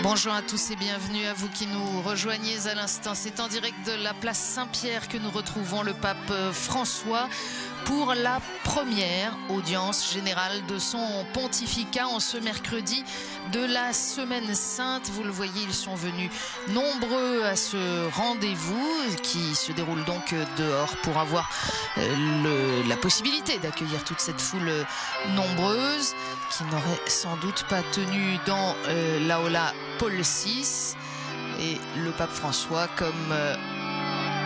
Bonjour à tous et bienvenue à vous qui nous rejoignez à l'instant. C'est en direct de la place Saint-Pierre que nous retrouvons le pape François pour la première audience générale de son pontificat en ce mercredi de la Semaine Sainte. Vous le voyez, ils sont venus nombreux à ce rendez-vous qui se déroule donc dehors pour avoir la possibilité d'accueillir toute cette foule nombreuse qui n'aurait sans doute pas tenu dans l'Aula Paul VI. Et le pape François, comme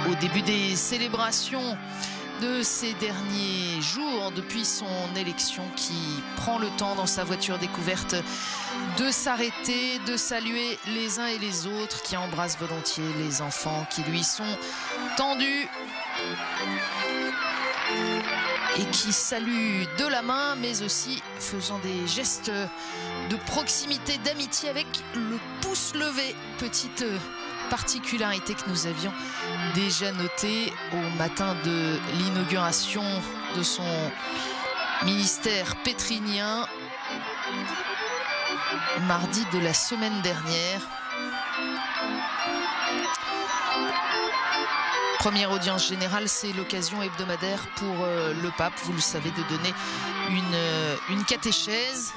au début des célébrations de ces derniers jours, depuis son élection, qui prend le temps dans sa voiture découverte de s'arrêter, de saluer les uns et les autres, qui embrasse volontiers les enfants qui lui sont tendus et qui salue de la main, mais aussi faisant des gestes de proximité, d'amitié avec le pouce levé. Petite particularité que nous avions déjà notée au matin de l'inauguration de son ministère pétrinien, mardi de la semaine dernière. Première audience générale, c'est l'occasion hebdomadaire pour le pape, vous le savez, de donner une catéchèse.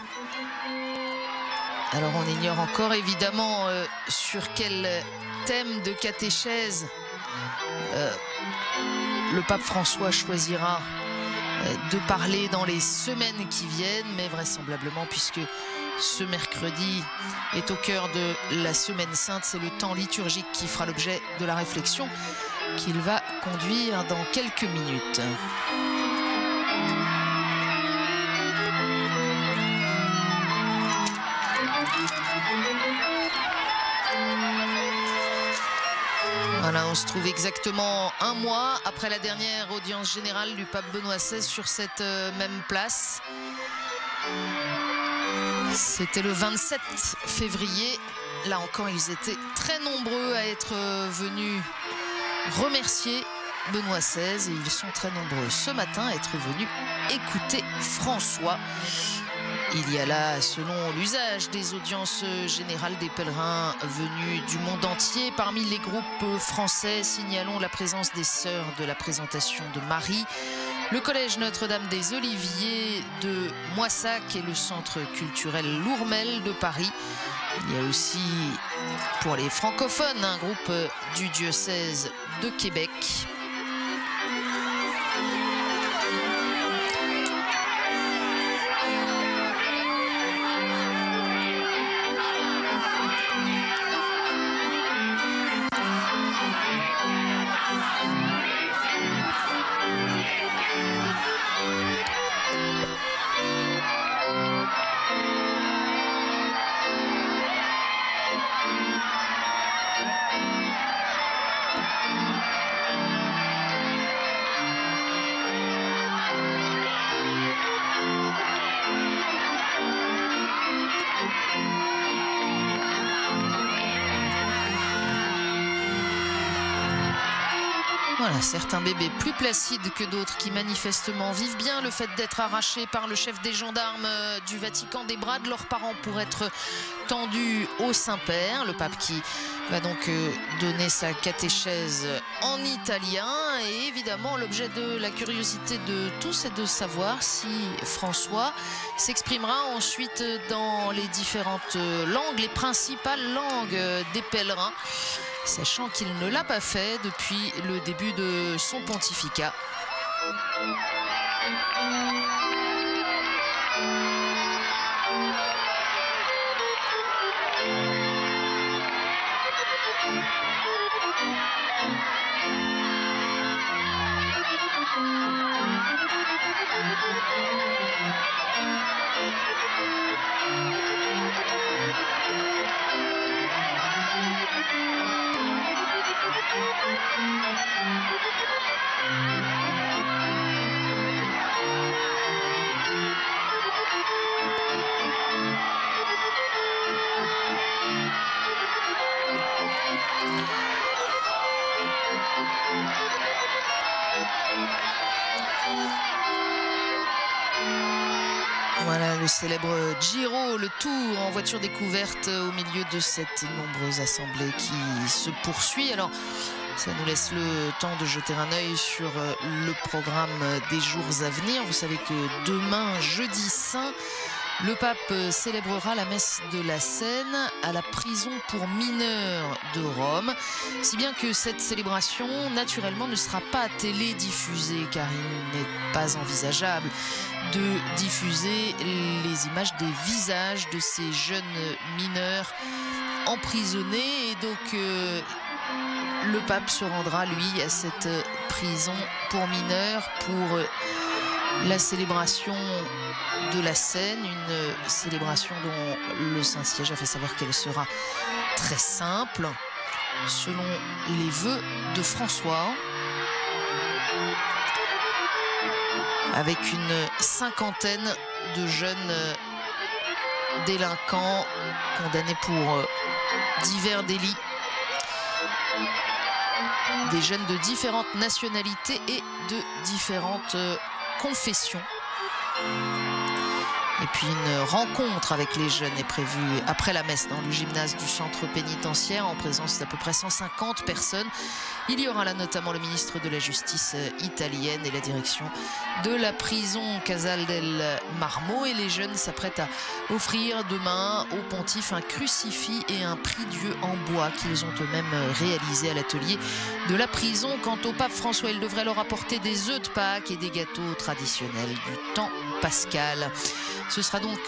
Alors on ignore encore évidemment sur quel thème de catéchèse le pape François choisira de parler dans les semaines qui viennent, mais vraisemblablement, puisque ce mercredi est au cœur de la Semaine Sainte, c'est le temps liturgique qui fera l'objet de la réflexion qu'il va conduire dans quelques minutes. Voilà, on se trouve exactement un mois après la dernière audience générale du pape Benoît XVI sur cette même place. C'était le 27 février. Là encore, ils étaient très nombreux à être venus remercier Benoît XVI, et ils sont très nombreux ce matin à être venus écouter François. Il y a là, selon l'usage des audiences générales, des pèlerins venus du monde entier. Parmi les groupes français, signalons la présence des Sœurs de la Présentation de Marie, le Collège Notre-Dame des Oliviers de Moissac et le Centre culturel Lourmel de Paris. Il y a aussi, pour les francophones, un groupe du diocèse de Québec. Voilà, certains bébés plus placides que d'autres qui manifestement vivent bien le fait d'être arrachés par le chef des gendarmes du Vatican des bras de leurs parents pour être tendus au Saint-Père. Le pape qui va donc donner sa catéchèse en italien, et évidemment l'objet de la curiosité de tous est de savoir si François s'exprimera ensuite dans les différentes langues, les principales langues des pèlerins, sachant qu'il ne l'a pas fait depuis le début de son pontificat. Voilà le célèbre Giro, le Tour en voiture découverte au milieu de cette nombreuse assemblée qui se poursuit. Alors, ça nous laisse le temps de jeter un œil sur le programme des jours à venir. Vous savez que demain, jeudi saint, le pape célébrera la messe de la Seine à la prison pour mineurs de Rome. Si bien que cette célébration, naturellement, ne sera pas télédiffusée, car il n'est pas envisageable de diffuser les images des visages de ces jeunes mineurs emprisonnés. Et donc, le pape se rendra, lui, à cette prison pour mineurs pour la célébration de la Seine, une célébration dont le Saint-Siège a fait savoir qu'elle sera très simple, selon les vœux de François, avec une cinquantaine de jeunes délinquants condamnés pour divers délits, des jeunes de différentes nationalités et de différentes confessions. Et puis une rencontre avec les jeunes est prévue après la messe dans le gymnase du centre pénitentiaire en présence d'à peu près 150 personnes. Il y aura là notamment le ministre de la Justice italienne et la direction de la prison Casal del Marmo. Et les jeunes s'apprêtent à offrir demain au pontife un crucifix et un prie-dieu en bois qu'ils ont eux-mêmes réalisé à l'atelier de la prison. Quant au pape François, il devrait leur apporter des œufs de Pâques et des gâteaux traditionnels du temps pascal. Ce sera donc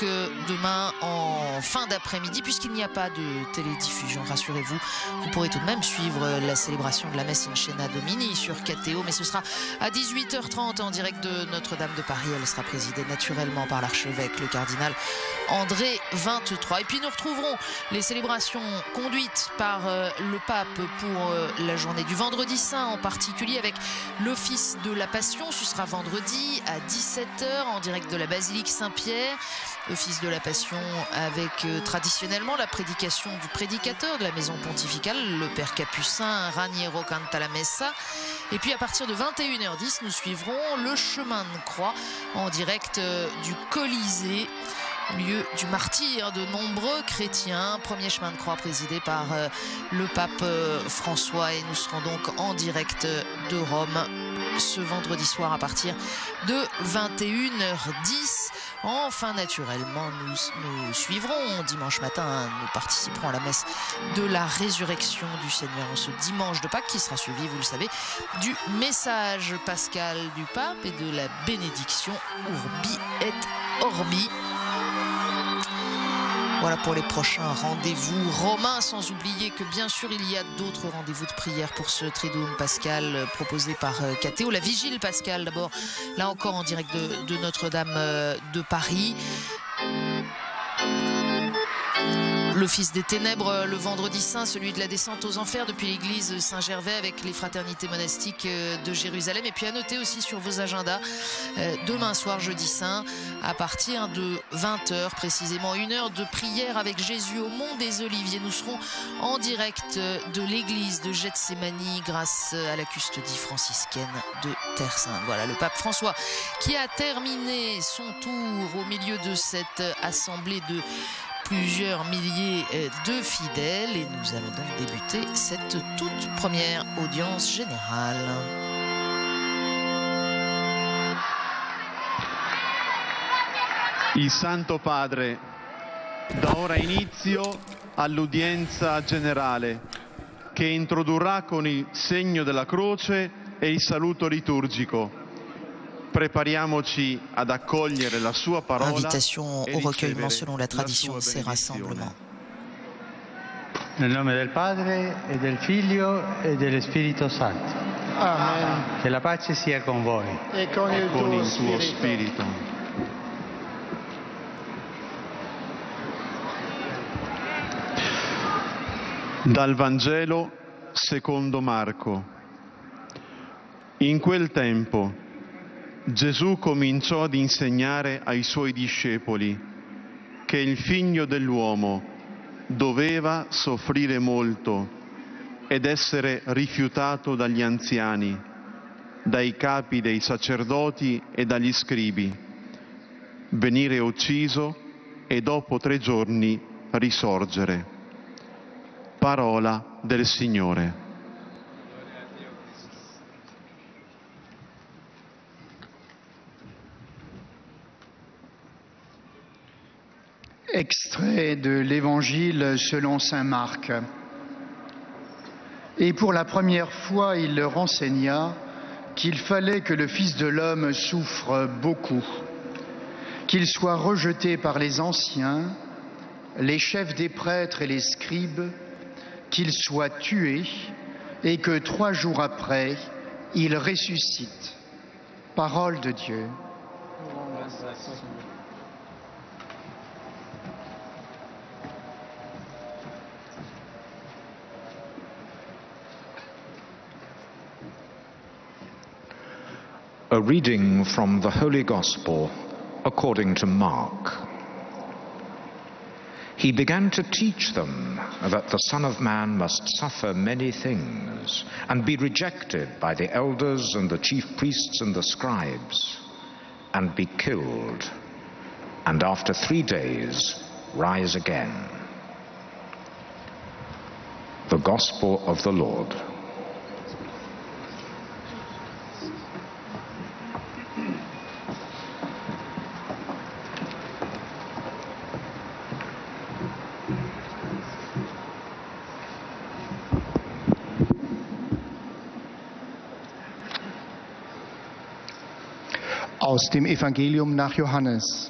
demain en fin d'après-midi, puisqu'il n'y a pas de télédiffusion, rassurez-vous. Vous pourrez tout de même suivre la célébration de la messe in Scena Domini sur KTO, mais ce sera à 18h30 en direct de Notre-Dame de Paris. Elle sera présidée naturellement par l'archevêque, le cardinal André XXIII. Et puis nous retrouverons les célébrations conduites par le pape pour la journée du vendredi saint, en particulier avec l'office de la Passion. Ce sera vendredi à 17h en direct de la basilique Saint-Pierre. Office de la Passion avec traditionnellement la prédication du prédicateur de la maison pontificale, le père Capucin Raniero canta la messa. Et puis à partir de 21h10, nous suivrons le chemin de croix en direct du Colisée, lieu du martyre de nombreux chrétiens. Premier chemin de croix présidé par le pape François, et nous serons donc en direct de Rome ce vendredi soir à partir de 21h10. Enfin, naturellement, nous suivrons dimanche matin, nous participerons à la messe de la résurrection du Seigneur ce dimanche de Pâques, qui sera suivi, vous le savez, du message pascal du pape et de la bénédiction Urbi et Orbi. Voilà pour les prochains rendez-vous romains, sans oublier que bien sûr il y a d'autres rendez-vous de prière pour ce Triduum pascal proposé par KTO. La vigile pascale d'abord, là encore en direct de Notre-Dame de Paris. L'office des ténèbres le vendredi saint, celui de la descente aux enfers depuis l'église Saint-Gervais avec les fraternités monastiques de Jérusalem. Et puis à noter aussi sur vos agendas, demain soir jeudi saint, à partir de 20h précisément, 1 heure de prière avec Jésus au Mont des Oliviers. Nous serons en direct de l'église de Gethsémani grâce à la custodie franciscaine de Terre Sainte. Voilà le pape François qui a terminé son tour au milieu de cette assemblée de plusieurs milliers de fidèles, et nous allons donc débuter cette toute première audience générale. Il Santo Padre dà ora inizio all'udienza generale che introdurrà con il segno della croce e il saluto liturgico. Prépariamoci ad accogliere la sua parola. Invitation au recueillement selon la tradition de ces rassemblements. Nel nome del Padre e del Figlio e dello Spirito Santo. Amen. Che la pace sia con voi. E con il tuo spirito. Dal Vangelo secondo Marco. In quel tempo Gesù cominciò ad insegnare ai suoi discepoli che il Figlio dell'uomo doveva soffrire molto ed essere rifiutato dagli anziani, dai capi dei sacerdoti e dagli scribi, venire ucciso e dopo 3 giorni risorgere. Parola del Signore. Extrait de l'Évangile selon saint Marc. Et pour la première fois, il leur enseigna qu'il fallait que le Fils de l'homme souffre beaucoup, qu'il soit rejeté par les anciens, les chefs des prêtres et les scribes, qu'il soit tué et que 3 jours après, il ressuscite. Parole de Dieu. A reading from the Holy Gospel according to Mark. He began to teach them that the Son of Man must suffer many things and be rejected by the elders and the chief priests and the scribes and be killed, and after 3 days rise again. The Gospel of the Lord. Aus dem Evangelium nach Johannes.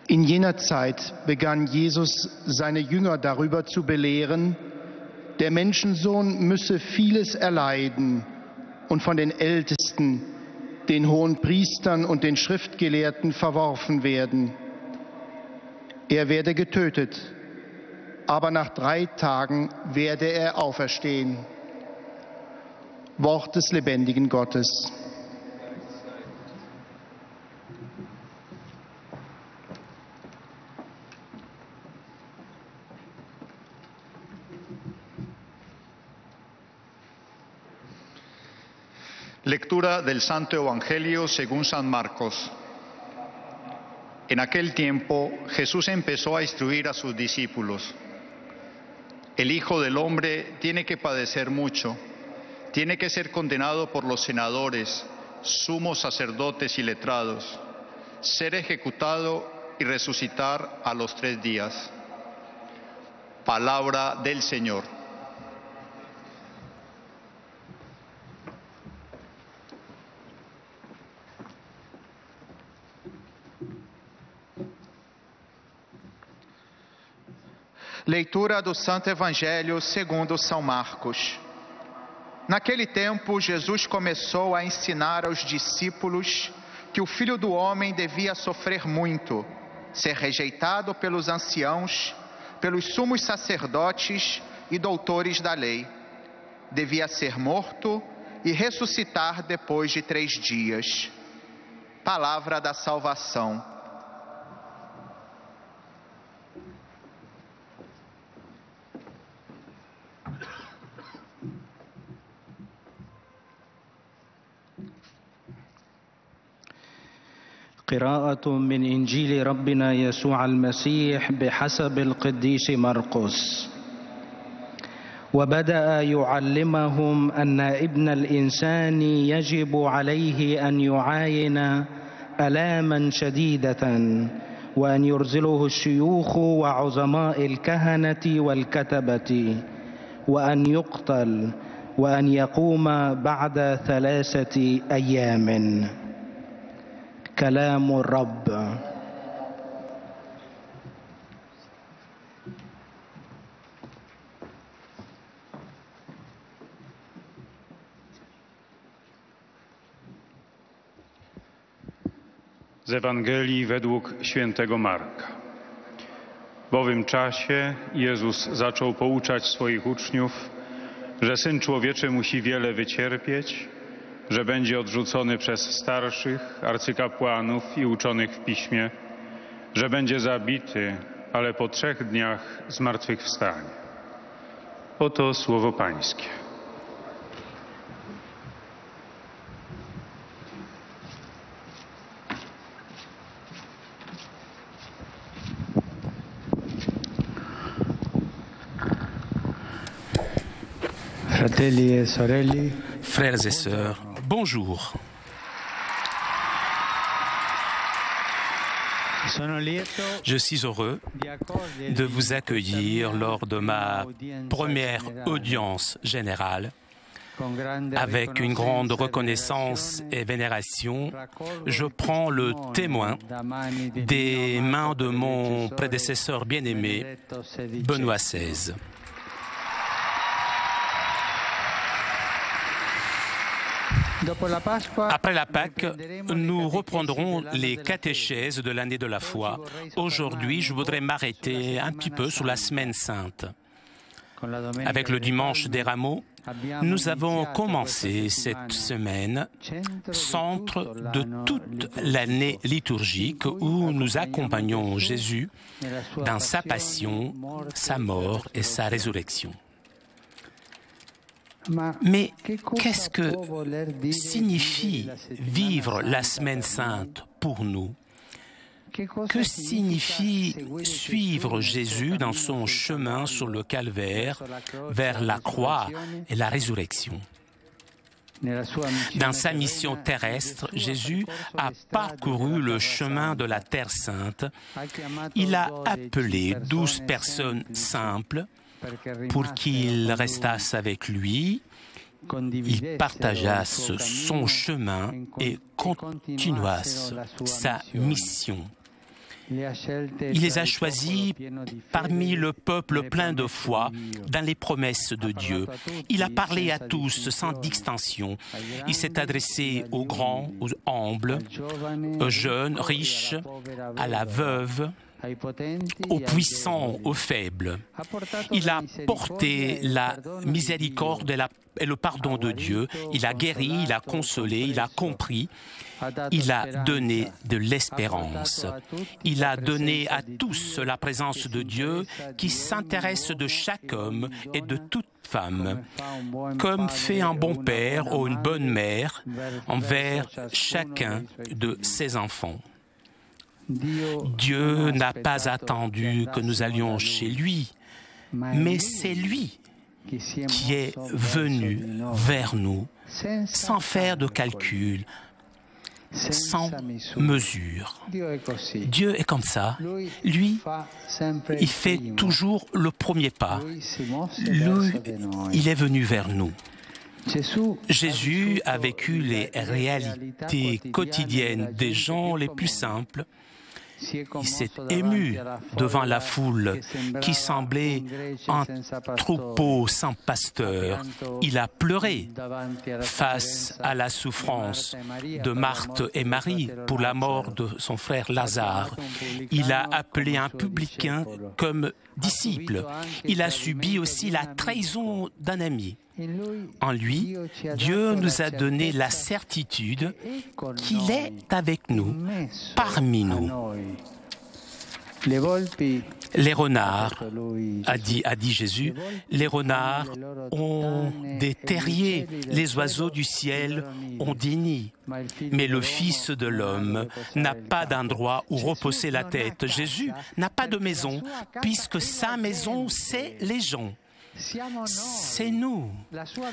In jener Zeit begann Jesus seine Jünger darüber zu belehren, der Menschensohn müsse vieles erleiden und von den Ältesten, den Hohenpriestern und den Schriftgelehrten verworfen werden. Er werde getötet, aber nach 3 Tagen werde er auferstehen. Wort des lebendigen Gottes. Lectura del Santo Evangelio según San Marcos. En aquel tiempo Jesús empezó a instruir a sus discípulos. El Hijo del Hombre tiene que padecer mucho, tiene que ser condenado por los senadores, sumos sacerdotes y letrados, ser ejecutado y resucitar a los 3 días. Palabra del Señor. Leitura do Santo Evangelho segundo São Marcos. Naquele tempo, Jesus começou a ensinar aos discípulos que o Filho do Homem devia sofrer muito, ser rejeitado pelos anciãos, pelos sumos sacerdotes e doutores da lei. Devia ser morto e ressuscitar depois de 3 dias. Palavra da salvação. قراءة من إنجيل ربنا يسوع المسيح بحسب القديس مرقس. وبدأ يعلمهم أن ابن الإنسان يجب عليه أن يعاين آلاما شديدة وأن يرسله الشيوخ وعظماء الكهنة والكتبة وأن يقتل وأن يقوم بعد 3 أيام. كلام الرب. Z Ewangelii według świętego Marka. W owym czasie Jezus zaczął pouczać swoich uczniów, że Syn Człowieczy musi wiele wycierpieć, że będzie odrzucony przez starszych, arcykapłanów i uczonych w piśmie, że będzie zabity, ale po 3 dniach zmartwychwstanie. Oto słowo Pańskie. Fratelli e sorelle, frères et sœurs, bonjour. Je suis heureux de vous accueillir lors de ma première audience générale. Avec une grande reconnaissance et vénération, je prends le témoin des mains de mon prédécesseur bien-aimé, Benoît XVI. Après la Pâque, nous reprendrons les catéchèses de l'année de la foi. Aujourd'hui, je voudrais m'arrêter un petit peu sur la Semaine Sainte. Avec le dimanche des Rameaux, nous avons commencé cette semaine, centre de toute l'année liturgique où nous accompagnons Jésus dans sa passion, sa mort et sa résurrection. Mais qu'est-ce que signifie vivre la Semaine Sainte pour nous? Que signifie suivre Jésus dans son chemin sur le calvaire vers la croix et la résurrection? Dans sa mission terrestre, Jésus a parcouru le chemin de la Terre Sainte. Il a appelé 12 personnes simples pour qu'ils restassent avec lui. Il partageasse son chemin et continuasse sa mission. Il les a choisis parmi le peuple plein de foi dans les promesses de Dieu. Il a parlé à tous sans distinction. Il s'est adressé aux grands, aux humbles, aux jeunes, riches, à la veuve, aux puissants, aux faibles. Il a porté la miséricorde et le pardon de Dieu. Il a guéri, il a consolé, il a compris. Il a donné de l'espérance. Il a donné à tous la présence de Dieu qui s'intéresse de chaque homme et de toute femme, comme fait un bon père ou une bonne mère envers chacun de ses enfants. Dieu n'a pas attendu que nous allions chez lui, mais c'est lui qui est venu vers nous sans faire de calcul, sans mesure. Dieu est comme ça. Lui, il fait toujours le premier pas. Lui, il est venu vers nous. Jésus a vécu les réalités quotidiennes des gens les plus simples. Il s'est ému devant la foule qui semblait un troupeau sans pasteur. Il a pleuré face à la souffrance de Marthe et Marie pour la mort de son frère Lazare. Il a appelé un publicain comme disciple. Il a subi aussi la trahison d'un ami. En lui, Dieu nous a donné la certitude qu'il est avec nous, parmi nous. Les renards, a dit Jésus, les renards ont des terriers, les oiseaux du ciel ont des nids, mais le Fils de l'homme n'a pas d'endroit où reposer la tête. Jésus n'a pas de maison, puisque sa maison, c'est les gens. C'est nous.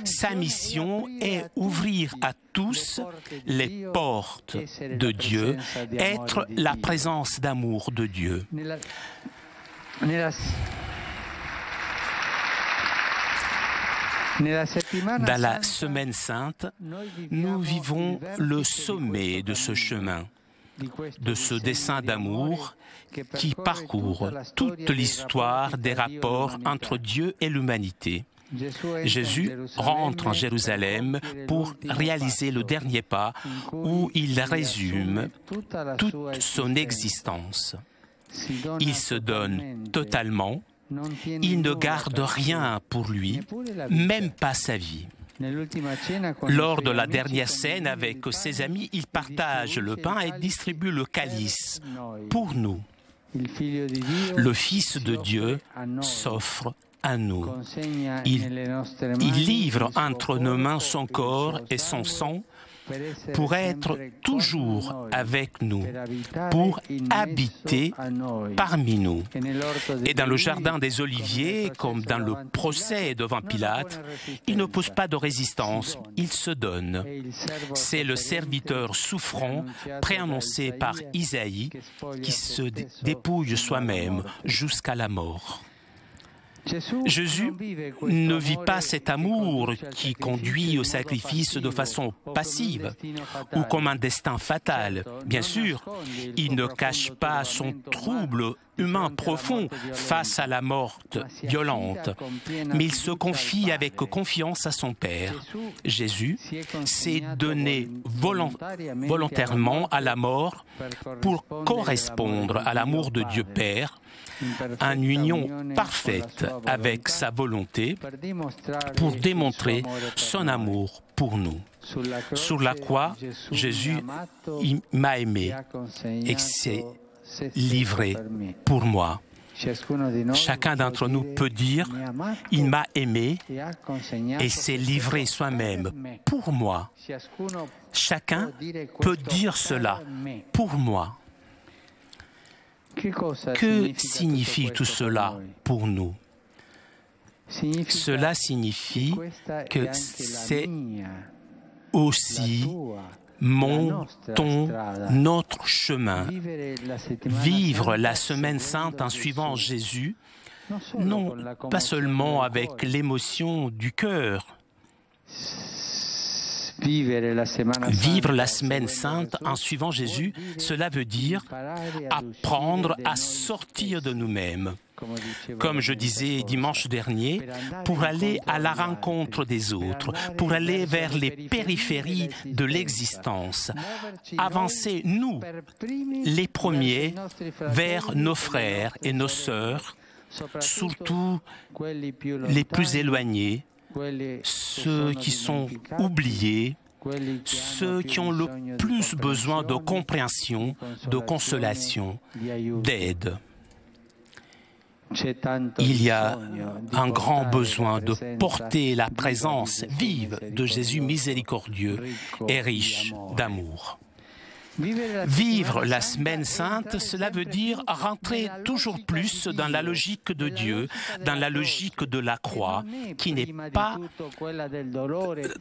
Sa mission est ouvrir à tous les portes de Dieu, être la présence d'amour de Dieu. Dans la Semaine Sainte, nous vivons le sommet de ce chemin, de ce dessein d'amour qui parcourt toute l'histoire des rapports entre Dieu et l'humanité. Jésus rentre en Jérusalem pour réaliser le dernier pas où il résume toute son existence. Il se donne totalement, il ne garde rien pour lui, même pas sa vie. Lors de la dernière scène avec ses amis, il partage le pain et distribue le calice pour nous. Le Fils de Dieu s'offre à nous. Il livre entre nos mains son corps et son sang pour être toujours avec nous, pour habiter parmi nous. Et dans le jardin des Oliviers, comme dans le procès devant Pilate, il ne pose pas de résistance, il se donne. C'est le serviteur souffrant, préannoncé par Isaïe, qui se dépouille soi-même jusqu'à la mort. Jésus ne vit pas cet amour qui conduit au sacrifice de façon passive ou comme un destin fatal. Bien sûr, il ne cache pas son trouble humain profond face à la mort violente, mais il se confie avec confiance à son Père. Jésus s'est donné volontairement à la mort pour correspondre à l'amour de Dieu Père, une union parfaite avec sa volonté pour démontrer son amour pour nous. Sur la croix, Jésus m'a aimé et s'est livré pour moi. Chacun d'entre nous peut dire « Il m'a aimé et s'est livré soi-même pour moi ». Chacun peut dire cela pour moi. Que signifie tout cela pour nous? Cela signifie que c'est aussi notre chemin. Vivre la Semaine Sainte en suivant Jésus, non pas seulement avec l'émotion du cœur. Vivre la Semaine Sainte en suivant Jésus, cela veut dire apprendre à sortir de nous-mêmes. Comme je disais dimanche dernier, pour aller à la rencontre des autres, pour aller vers les périphéries de l'existence, avancer, nous, les premiers, vers nos frères et nos sœurs, surtout les plus éloignés, ceux qui sont oubliés, ceux qui ont le plus besoin de compréhension, de consolation, d'aide. Il y a un grand besoin de porter la présence vive de Jésus miséricordieux et riche d'amour. Vivre la Semaine Sainte, cela veut dire rentrer toujours plus dans la logique de Dieu, dans la logique de la croix, qui n'est pas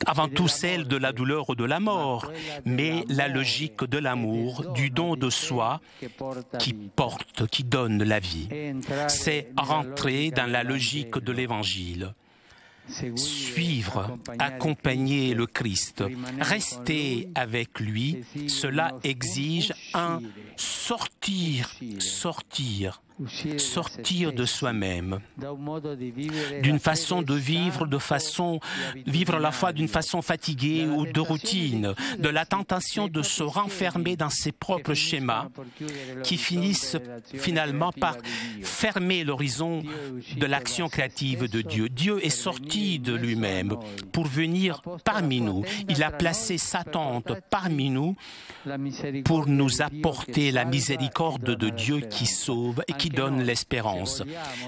avant tout celle de la douleur ou de la mort, mais la logique de l'amour, du don de soi qui porte, qui donne la vie. C'est rentrer dans la logique de l'Évangile. Suivre, accompagner le Christ, rester avec lui, cela exige un sortir de soi-même, d'une façon de vivre, vivre à la fois d'une façon fatiguée ou de routine, de la tentation de se renfermer dans ses propres schémas qui finissent finalement par fermer l'horizon de l'action créative de Dieu. Dieu est sorti de lui-même pour venir parmi nous. Il a placé sa tente parmi nous pour nous apporter la miséricorde de Dieu qui sauve et qui donne l'espérance.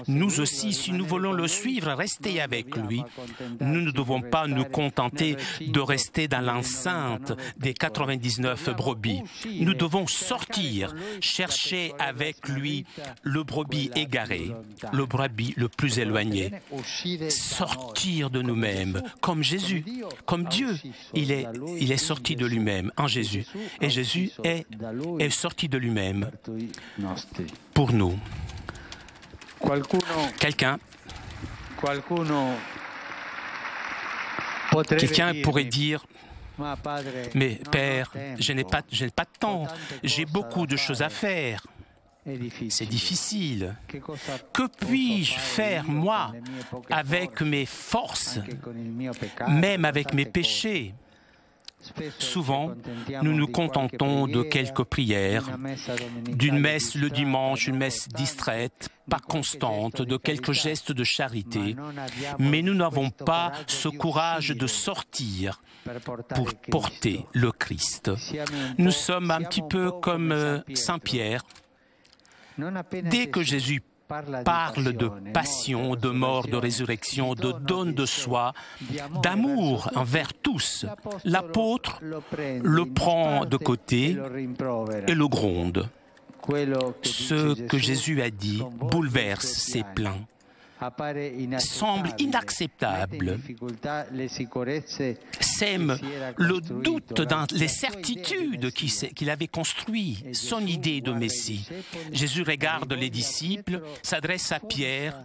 Nous aussi, si nous voulons le suivre, rester avec lui, nous ne devons pas nous contenter de rester dans l'enceinte des 99 brebis. Nous devons sortir, chercher avec lui le brebis égaré, le brebis le plus éloigné. Sortir de nous-mêmes, comme Jésus, comme Dieu. Il est sorti de lui-même en Jésus. Et Jésus est sorti de lui-même pour nous. Quelqu'un pourrait dire, mais Père, je n'ai pas de temps, j'ai beaucoup de choses à faire. C'est difficile. Que puis-je faire, moi, avec mes forces, même avec mes péchés? Souvent, nous nous contentons de quelques prières, d'une messe le dimanche, une messe distraite, pas constante, de quelques gestes de charité, mais nous n'avons pas ce courage de sortir pour porter le Christ. Nous sommes un petit peu comme Saint Pierre. Dès que Jésus parle de passion, de mort, de résurrection, de don de soi, d'amour envers tous. L'apôtre le prend de côté et le gronde. Ce que Jésus a dit bouleverse ses plans, semble inacceptable, sème le doute dans les certitudes qu'il avait construites, son idée de Messie. Jésus regarde les disciples, s'adresse à Pierre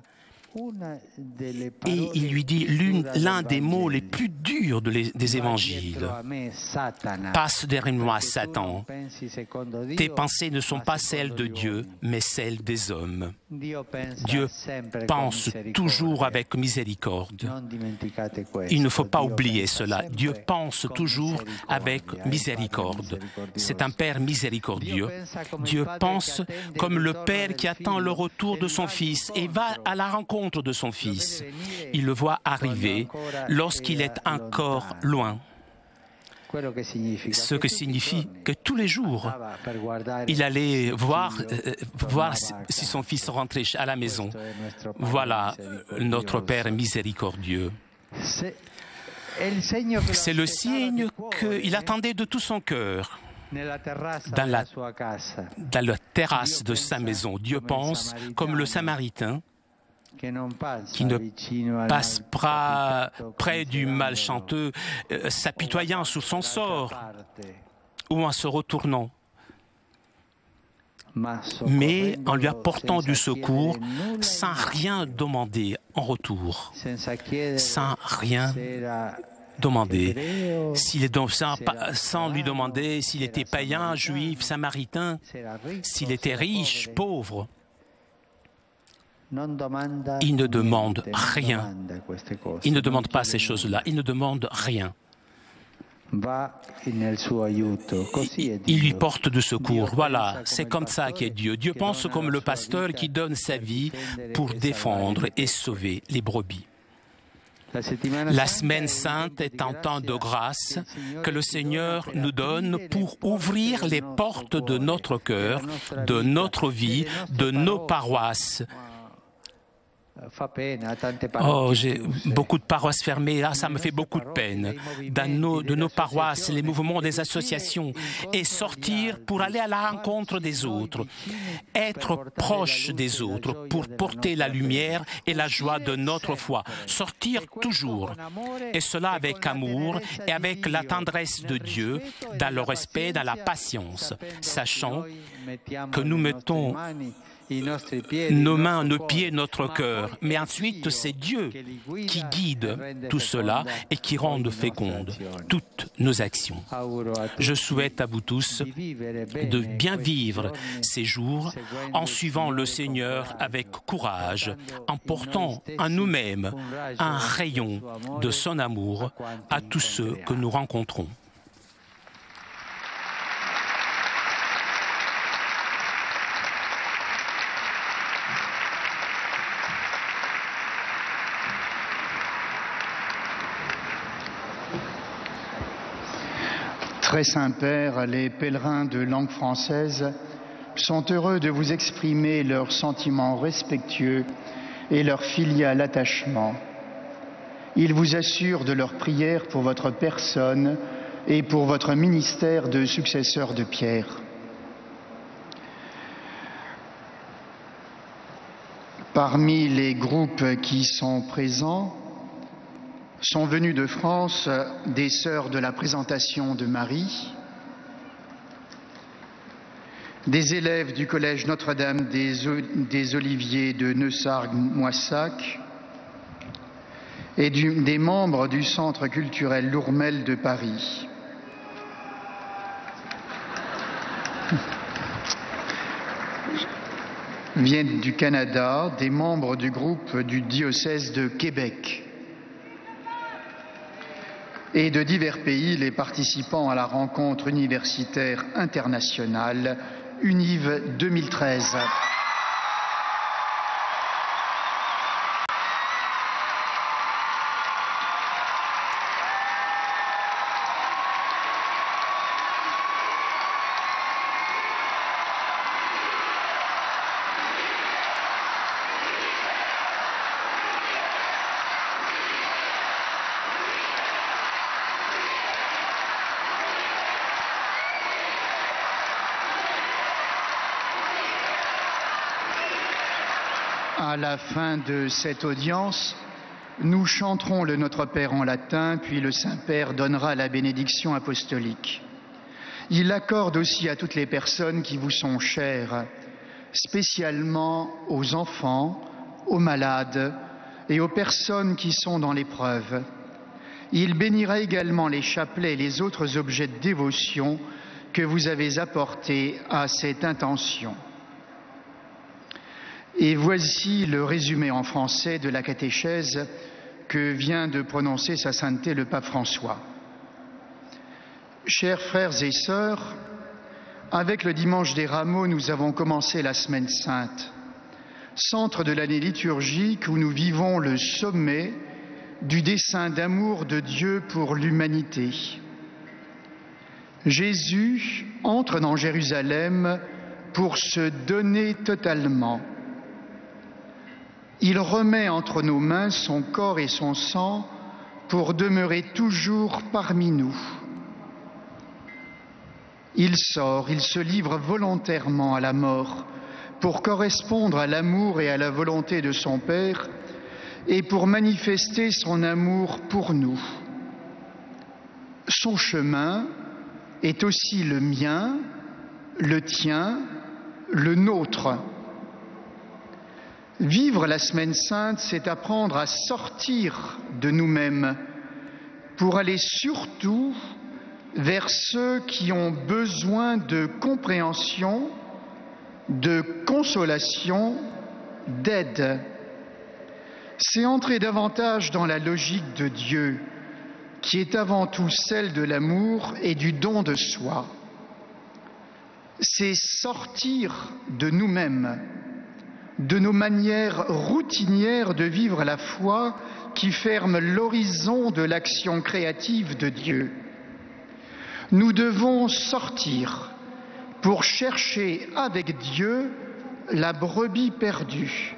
et il lui dit l'un des mots les plus durs des évangiles. Passe derrière moi, Satan. Tes pensées ne sont pas celles de Dieu, mais celles des hommes. Dieu pense toujours avec miséricorde. Il ne faut pas oublier cela. Dieu pense toujours avec miséricorde. C'est un Père miséricordieux. Dieu pense comme le Père qui attend le retour de son Fils et va à la rencontre de son Fils. Il le voit arriver lorsqu'il est encore loin. Ce qui signifie que tous les jours, il allait voir si son fils rentrait à la maison. Voilà notre Père miséricordieux. C'est le signe qu'il attendait de tout son cœur. Dans la terrasse de sa maison, Dieu pense comme le Samaritain qui ne passe pas près du malchanteux, s'apitoyant sur son sort ou en se retournant, mais en lui apportant du secours sans rien demander en retour, sans rien demander, sans lui demander s'il était païen, juif, samaritain, s'il était riche, pauvre. Il ne demande rien. Il ne demande pas ces choses-là. Il ne demande rien. Il lui porte de secours. Voilà, c'est comme ça qu'est Dieu. Dieu pense comme le pasteur qui donne sa vie pour défendre et sauver les brebis. La semaine sainte est un temps de grâce que le Seigneur nous donne pour ouvrir les portes de notre cœur, de notre vie, de nos paroisses. Oh, j'ai beaucoup de paroisses fermées, là, ça me fait beaucoup de peine. De nos paroisses, les mouvements, les associations, et sortir pour aller à la rencontre des autres, être proche des autres pour porter la lumière et la joie de notre foi. Sortir toujours, et cela avec amour et avec la tendresse de Dieu, dans le respect, dans la patience, sachant que nous mettons nos mains, nos pieds, notre cœur. Mais ensuite, c'est Dieu qui guide tout cela et qui rend féconde toutes nos actions. Je souhaite à vous tous de bien vivre ces jours en suivant le Seigneur avec courage, en portant en nous-mêmes un rayon de son amour à tous ceux que nous rencontrons. Très Saint-Père, les pèlerins de langue française sont heureux de vous exprimer leurs sentiments respectueux et leur filial attachement. Ils vous assurent de leur prière pour votre personne et pour votre ministère de successeur de Pierre. Parmi les groupes qui sont présents, sont venus de France des sœurs de la Présentation de Marie, des élèves du collège Notre-Dame des Oliviers de Neussargues-Moissac et des membres du Centre culturel Lourmel de Paris. Viennent du Canada des membres du groupe du diocèse de Québec. Et de divers pays, les participants à la rencontre universitaire internationale UNIV 2013. À la fin de cette audience, nous chanterons le Notre Père en latin, puis le Saint-Père donnera la bénédiction apostolique. Il l'accorde aussi à toutes les personnes qui vous sont chères, spécialement aux enfants, aux malades et aux personnes qui sont dans l'épreuve. Il bénira également les chapelets et les autres objets de dévotion que vous avez apportés à cette intention. Et voici le résumé en français de la catéchèse que vient de prononcer Sa Sainteté le Pape François. Chers frères et sœurs, avec le dimanche des Rameaux, nous avons commencé la Semaine Sainte, centre de l'année liturgique où nous vivons le sommet du dessein d'amour de Dieu pour l'humanité. Jésus entre dans Jérusalem pour se donner totalement. Il remet entre nos mains son corps et son sang pour demeurer toujours parmi nous. Il sort, il se livre volontairement à la mort pour correspondre à l'amour et à la volonté de son Père et pour manifester son amour pour nous. Son chemin est aussi le mien, le tien, le nôtre. Vivre la Semaine Sainte, c'est apprendre à sortir de nous-mêmes pour aller surtout vers ceux qui ont besoin de compréhension, de consolation, d'aide. C'est entrer davantage dans la logique de Dieu, qui est avant tout celle de l'amour et du don de soi. C'est sortir de nous-mêmes, de nos manières routinières de vivre la foi qui ferment l'horizon de l'action créative de Dieu. Nous devons sortir pour chercher avec Dieu la brebis perdue.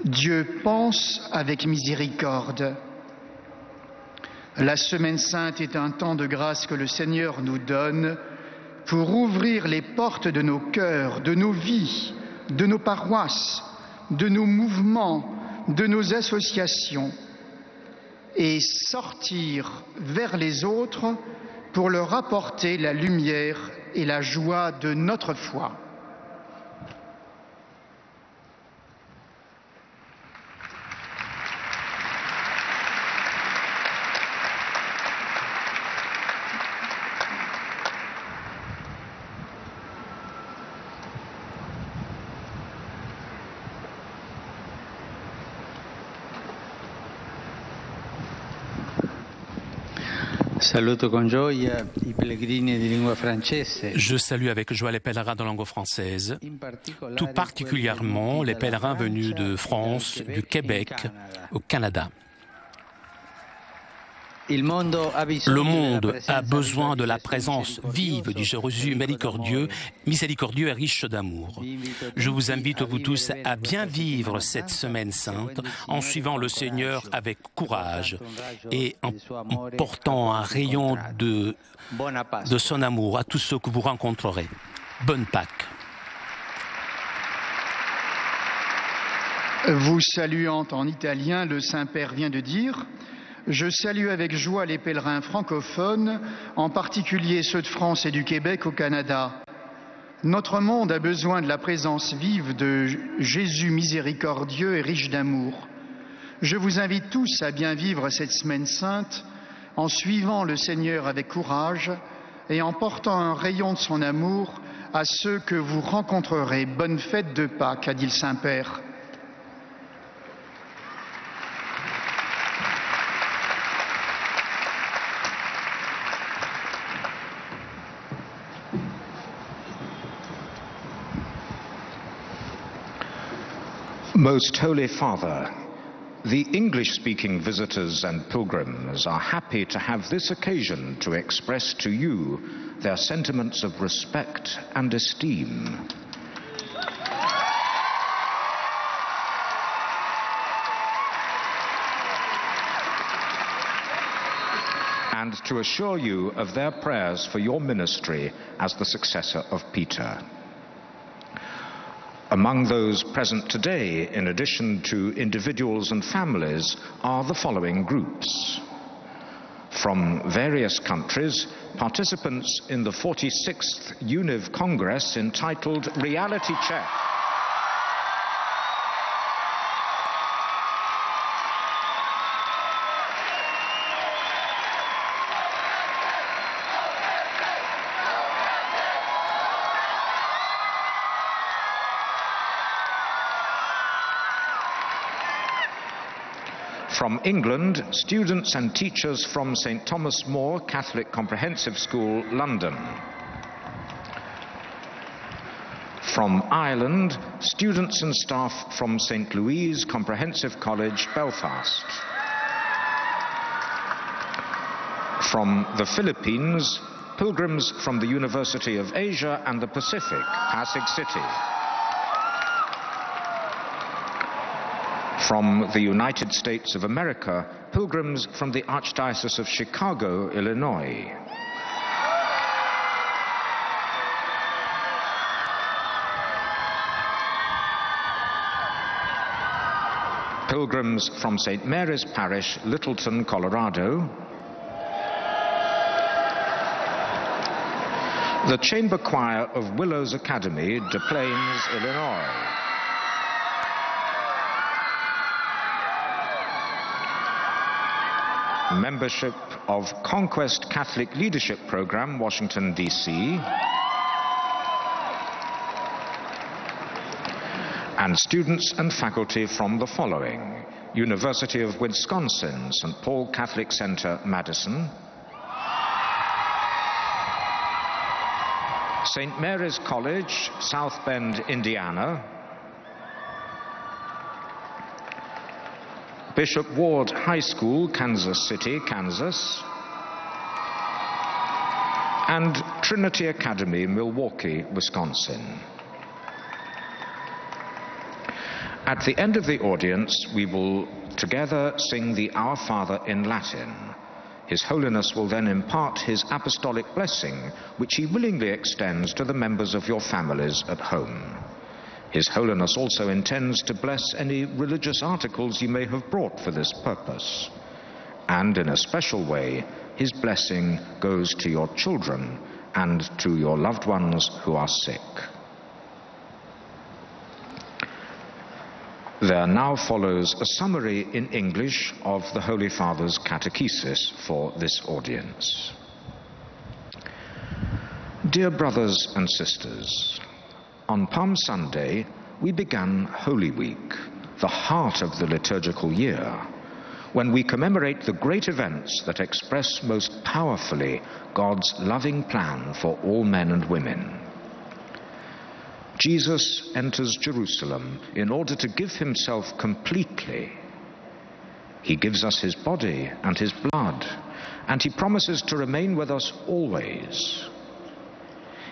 Dieu pense avec miséricorde. La Semaine Sainte est un temps de grâce que le Seigneur nous donne pour ouvrir les portes de nos cœurs, de nos vies, de nos paroisses, de nos mouvements, de nos associations, et sortir vers les autres pour leur apporter la lumière et la joie de notre foi. Je salue avec joie les pèlerins de langue française, tout particulièrement les pèlerins venus de France, du Québec, au Canada. Le monde a besoin de la présence vive du Jésus miséricordieux et riche d'amour. Je vous invite, vous tous, à bien vivre cette Semaine Sainte en suivant le Seigneur avec courage et en portant un rayon de son amour à tous ceux que vous rencontrerez. Bonne Pâques. Vous saluant en italien, le Saint-Père vient de dire: je salue avec joie les pèlerins francophones, en particulier ceux de France et du Québec au Canada. Notre monde a besoin de la présence vive de Jésus miséricordieux et riche d'amour. Je vous invite tous à bien vivre cette Semaine Sainte en suivant le Seigneur avec courage et en portant un rayon de son amour à ceux que vous rencontrerez. Bonne fête de Pâques, a dit le Saint-Père. Most Holy Father, the English-speaking visitors and pilgrims are happy to have this occasion to express to you their sentiments of respect and esteem. And to assure you of their prayers for your ministry as the successor of Peter. Among those present today, in addition to individuals and families, are the following groups. From various countries, participants in the 46th UNIV Congress entitled Reality Check. From England, students and teachers from St. Thomas More Catholic Comprehensive School, London. From Ireland, students and staff from St. Louise Comprehensive College, Belfast. From the Philippines, pilgrims from the University of Asia and the Pacific, Pasig City. From the United States of America, pilgrims from the Archdiocese of Chicago, Illinois. Pilgrims from St. Mary's Parish, Littleton, Colorado. The Chamber Choir of Willows Academy, Des Plaines, Illinois. Membership of Conquest Catholic Leadership Program, Washington, D.C. And students and faculty from the following: University of Wisconsin, St. Paul Catholic Center, Madison. St. Mary's College, South Bend, Indiana. Bishop Ward High School, Kansas City, Kansas. And Trinity Academy, Milwaukee, Wisconsin. At the end of the audience, we will together sing the Our Father in Latin. His Holiness will then impart his apostolic blessing, which he willingly extends to the members of your families at home. His Holiness also intends to bless any religious articles you may have brought for this purpose. And in a special way, his blessing goes to your children and to your loved ones who are sick. There now follows a summary in English of the Holy Father's catechesis for this audience. Dear brothers and sisters, on Palm Sunday, we began Holy Week, the heart of the liturgical year, when we commemorate the great events that express most powerfully God's loving plan for all men and women. Jesus enters Jerusalem in order to give himself completely. He gives us his body and his blood, and he promises to remain with us always.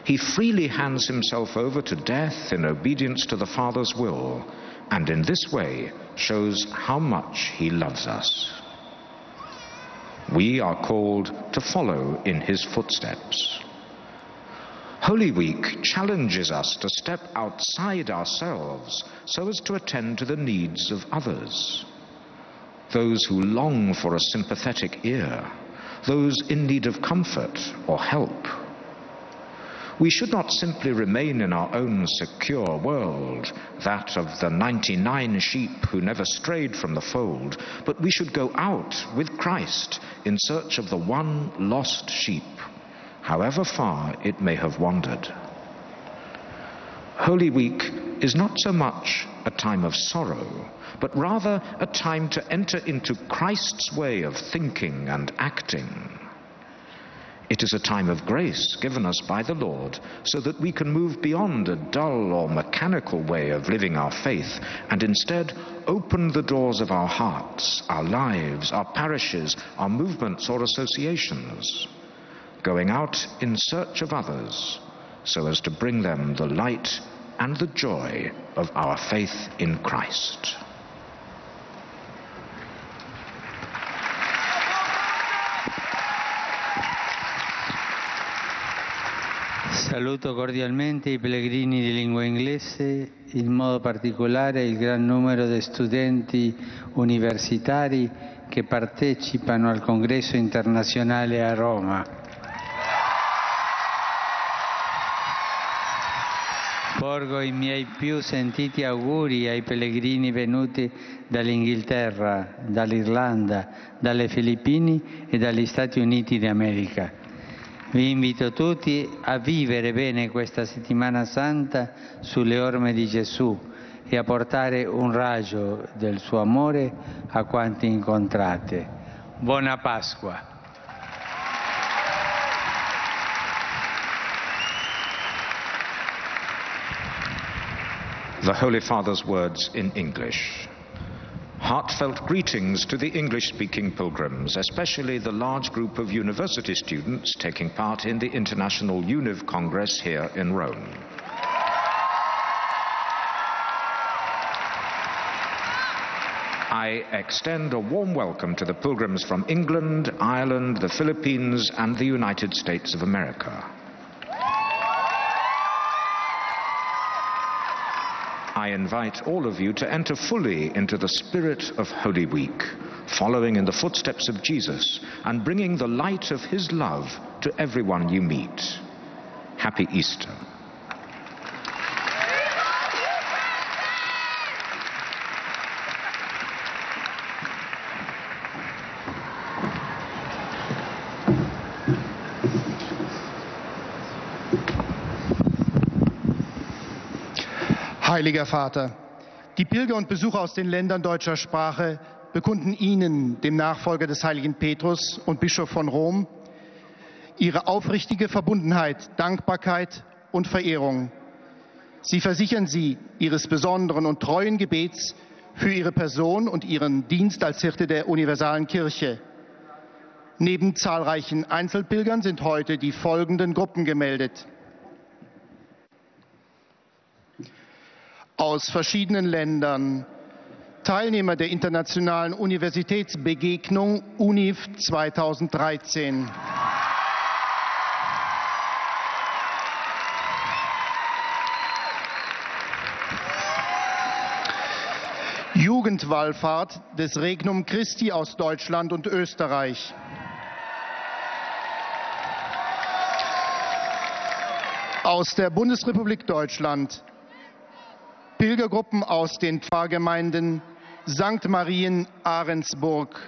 He freely hands himself over to death in obedience to the Father's will, and in this way shows how much he loves us. We are called to follow in his footsteps. Holy Week challenges us to step outside ourselves so as to attend to the needs of others. Those who long for a sympathetic ear, those in need of comfort or help. We should not simply remain in our own secure world, that of the 99 sheep who never strayed from the fold, but we should go out with Christ in search of the one lost sheep, however far it may have wandered. Holy Week is not so much a time of sorrow, but rather a time to enter into Christ's way of thinking and acting. It is a time of grace given us by the Lord so that we can move beyond a dull or mechanical way of living our faith and instead open the doors of our hearts, our lives, our parishes, our movements or associations, going out in search of others so as to bring them the light and the joy of our faith in Christ. Saluto cordialmente i pellegrini di lingua inglese, in modo particolare il gran numero di studenti universitari che partecipano al congresso internazionale a Roma. Porgo i miei più sentiti auguri ai pellegrini venuti dall'Inghilterra, dall'Irlanda, dalle Filippine e dagli Stati Uniti d'America. Vi invito tutti a vivere bene questa settimana santa sulle orme di Gesù e a portare un raggio del suo amore a quanti incontrate. Buona Pasqua! The Holy Father's words in English. Heartfelt greetings to the English-speaking pilgrims, especially the large group of university students taking part in the International UNIV Congress here in Rome. I extend a warm welcome to the pilgrims from England, Ireland, the Philippines, and the United States of America. I invite all of you to enter fully into the spirit of Holy Week, following in the footsteps of Jesus and bringing the light of his love to everyone you meet. Happy Easter. Heiliger Vater, die Pilger und Besucher aus den Ländern deutscher Sprache bekunden Ihnen, dem Nachfolger des heiligen Petrus und Bischof von Rom, ihre aufrichtige Verbundenheit, Dankbarkeit und Verehrung. Sie versichern Sie Ihres besonderen und treuen Gebets für Ihre Person und Ihren Dienst als Hirte der universalen Kirche. Neben zahlreichen Einzelpilgern sind heute die folgenden Gruppen gemeldet. Aus verschiedenen Ländern, Teilnehmer der Internationalen Universitätsbegegnung UNIV 2013. Jugendwallfahrt des Regnum Christi aus Deutschland und Österreich. Aus der Bundesrepublik Deutschland Pilgergruppen aus den Pfarrgemeinden St. Marien Ahrensburg,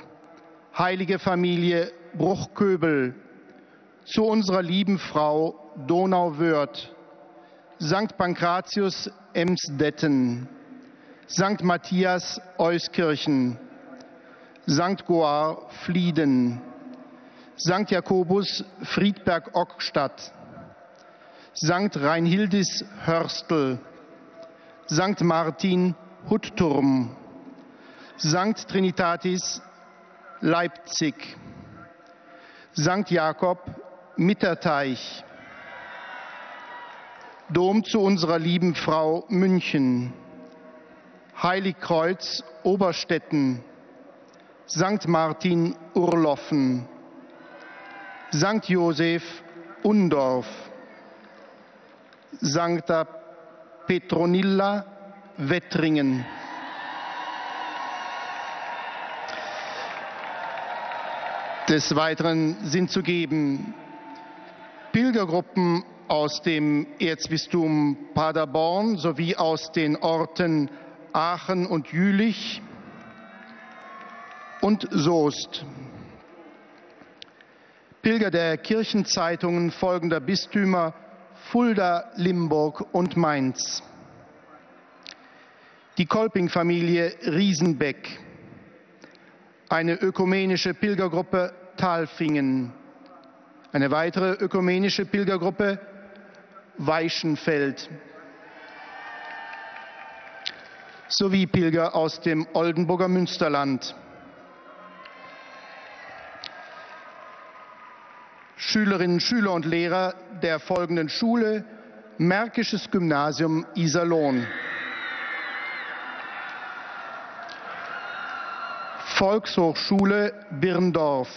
Heilige Familie Bruchköbel, zu unserer lieben Frau Donauwörth, St. Pankratius Emsdetten, St. Matthias Euskirchen, St. Goar Flieden, St. Jakobus Friedberg-Ockstadt, St. Reinhildis Hörstel, St. Martin Hutturm, St. Trinitatis Leipzig, St. Jakob Mitterteich, Dom zu unserer lieben Frau München, Heiligkreuz Oberstetten, St. Martin Urloffen, St. Josef Undorf, St. Petronilla Wettringen. Des Weiteren sind zu geben Pilgergruppen aus dem Erzbistum Paderborn sowie aus den Orten Aachen und Jülich und Soest. Pilger der Kirchenzeitungen folgender Bistümer Fulda, Limburg und Mainz. Die Kolping-Familie Riesenbeck. Eine ökumenische Pilgergruppe Talfingen. Eine weitere ökumenische Pilgergruppe Weichenfeld. Sowie Pilger aus dem Oldenburger Münsterland. Schülerinnen, Schüler und Lehrer der folgenden Schule, Märkisches Gymnasium Iserlohn. Volkshochschule Birndorf.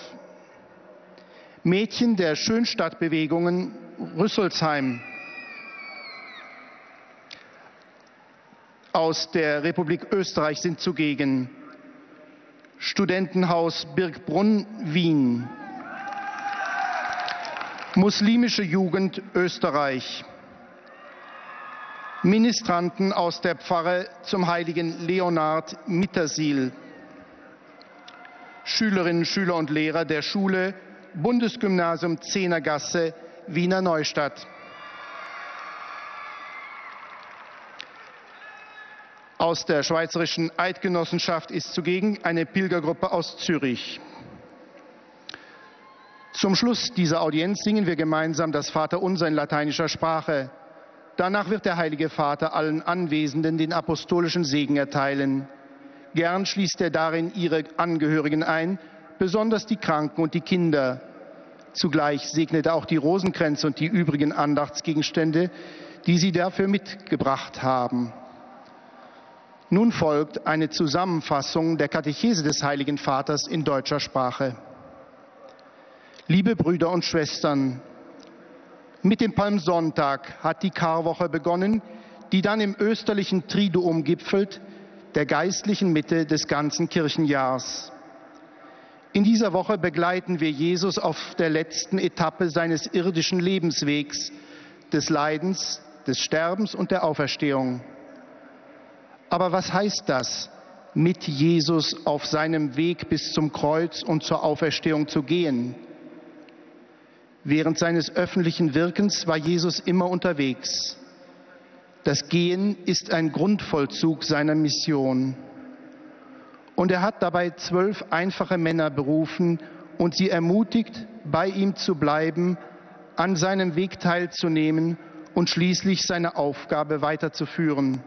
Mädchen der Schönstadtbewegungen Rüsselsheim. aus der Republik Österreich sind zugegen. Studentenhaus Birkbrunn, Wien. Muslimische Jugend Österreich. Ministranten aus der Pfarre zum heiligen Leonhard Mittersiel. Schülerinnen, Schüler und Lehrer der Schule Bundesgymnasium Zehnergasse, Wiener Neustadt. Aus der Schweizerischen Eidgenossenschaft ist zugegen eine Pilgergruppe aus Zürich. Zum Schluss dieser Audienz singen wir gemeinsam das Vaterunser in lateinischer Sprache. Danach wird der Heilige Vater allen Anwesenden den apostolischen Segen erteilen. Gern schließt er darin ihre Angehörigen ein, besonders die Kranken und die Kinder. Zugleich segnet er auch die Rosenkränze und die übrigen Andachtsgegenstände, die sie dafür mitgebracht haben. Nun folgt eine Zusammenfassung der Katechese des Heiligen Vaters in deutscher Sprache. Liebe Brüder und Schwestern, mit dem Palmsonntag hat die Karwoche begonnen, die dann im österlichen Triduum gipfelt, der geistlichen Mitte des ganzen Kirchenjahrs. In dieser Woche begleiten wir Jesus auf der letzten Etappe seines irdischen Lebenswegs, des Leidens, des Sterbens und der Auferstehung. Aber was heißt das, mit Jesus auf seinem Weg bis zum Kreuz und zur Auferstehung zu gehen? Während seines öffentlichen Wirkens war Jesus immer unterwegs. Das Gehen ist ein Grundvollzug seiner Mission. Und er hat dabei 12 einfache Männer berufen und sie ermutigt, bei ihm zu bleiben, an seinem Weg teilzunehmen und schließlich seine Aufgabe weiterzuführen.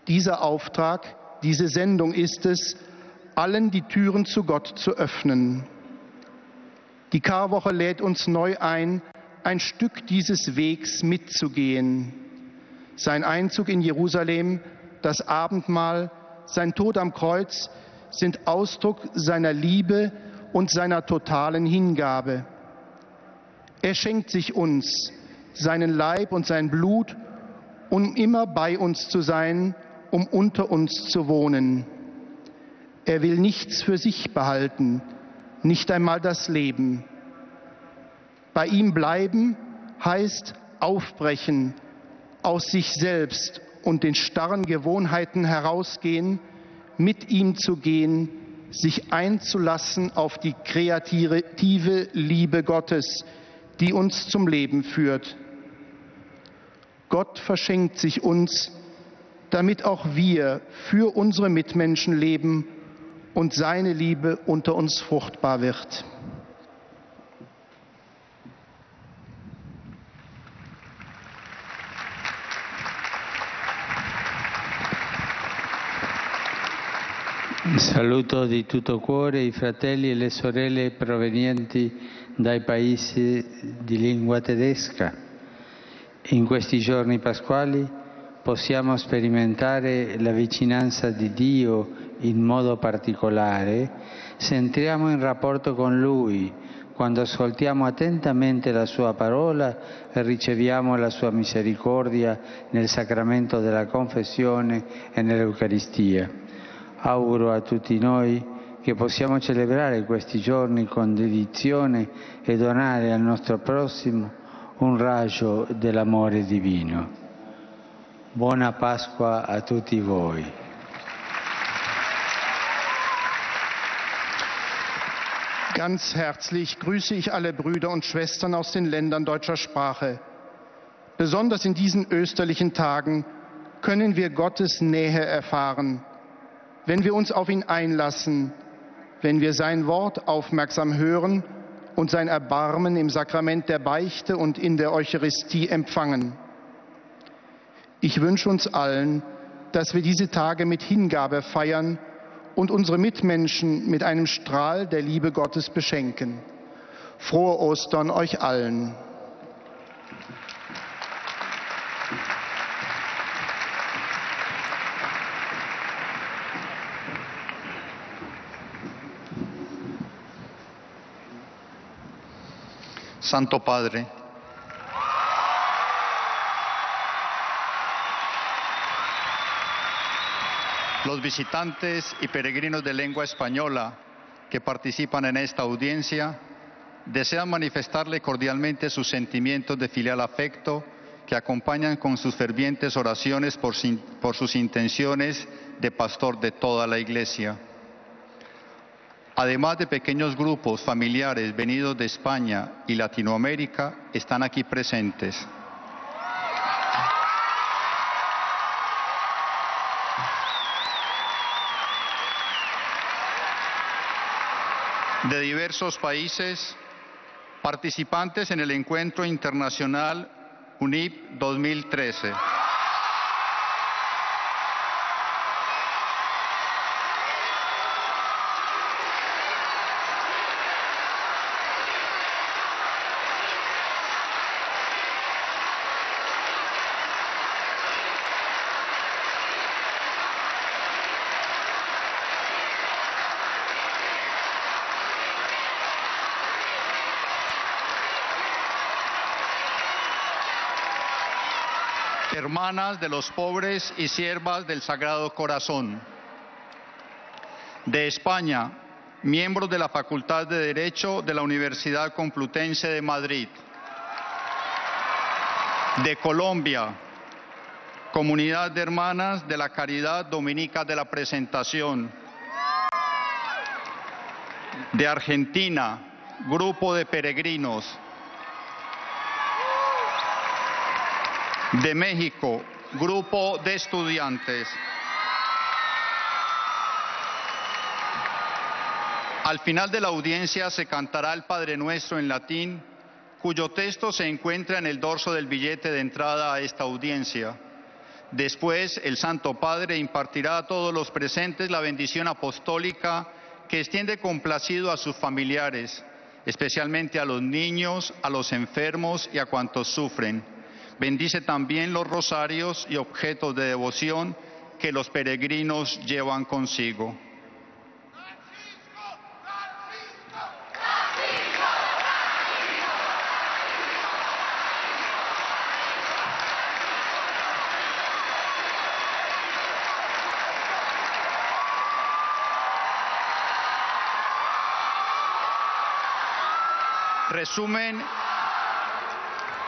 Dieser Auftrag, diese Sendung ist es, allen die Türen zu Gott zu öffnen. Die Karwoche lädt uns neu ein, ein Stück dieses Wegs mitzugehen. Sein Einzug in Jerusalem, das Abendmahl, sein Tod am Kreuz sind Ausdruck seiner Liebe und seiner totalen Hingabe. Er schenkt sich uns, seinen Leib und sein Blut, um immer bei uns zu sein, um unter uns zu wohnen. Er will nichts für sich behalten, nicht einmal das Leben. Bei ihm bleiben heißt aufbrechen, aus sich selbst und den starren Gewohnheiten herausgehen, mit ihm zu gehen, sich einzulassen auf die kreative Liebe Gottes, die uns zum Leben führt. Gott verschenkt sich uns, damit auch wir für unsere Mitmenschen leben und seine Liebe unter uns fruchtbar wird. Saluto di tutto cuore i fratelli e le sorelle provenienti dai paesi di lingua tedesca. In questi giorni pasquali possiamo sperimentare la vicinanza di Dio in modo particolare se entriamo in rapporto con Lui, quando ascoltiamo attentamente la Sua parola e riceviamo la Sua misericordia nel sacramento della confessione e nell'Eucaristia. Auguro a tutti noi che possiamo celebrare questi giorni con dedizione e donare al nostro prossimo un raggio dell'amore divino. Buona Pasqua a tutti voi. Ganz herzlich grüße ich alle Brüder und Schwestern aus den Ländern deutscher Sprache. Besonders in diesen österlichen Tagen können wir Gottes Nähe erfahren, wenn wir uns auf ihn einlassen, wenn wir sein Wort aufmerksam hören und sein Erbarmen im Sakrament der Beichte und in der Eucharistie empfangen. Ich wünsche uns allen, dass wir diese Tage mit Hingabe feiern und unsere Mitmenschen mit einem Strahl der Liebe Gottes beschenken. Frohe Ostern euch allen! Santo Padre, los visitantes y peregrinos de lengua española que participan en esta audiencia desean manifestarle cordialmente sus sentimientos de filial afecto que acompañan con sus fervientes oraciones por sus intenciones de pastor de toda la Iglesia. Además de pequeños grupos familiares venidos de España y Latinoamérica, están aquí presentes de diversos países, participantes en el Encuentro Internacional UNIP 2013. Hermanas de los pobres y siervas del Sagrado Corazón. De España, miembros de la Facultad de Derecho de la Universidad Complutense de Madrid. De Colombia, Comunidad de Hermanas de la Caridad Dominica de la Presentación. De Argentina, Grupo de Peregrinos. De México, Grupo de Estudiantes. Al final de la audiencia se cantará el Padre Nuestro en latín, cuyo texto se encuentra en el dorso del billete de entrada a esta audiencia. Después, el Santo Padre impartirá a todos los presentes la bendición apostólica que extiende complacido a sus familiares, especialmente a los niños, a los enfermos y a cuantos sufren. Bendice también los rosarios y objetos de devoción que los peregrinos llevan consigo.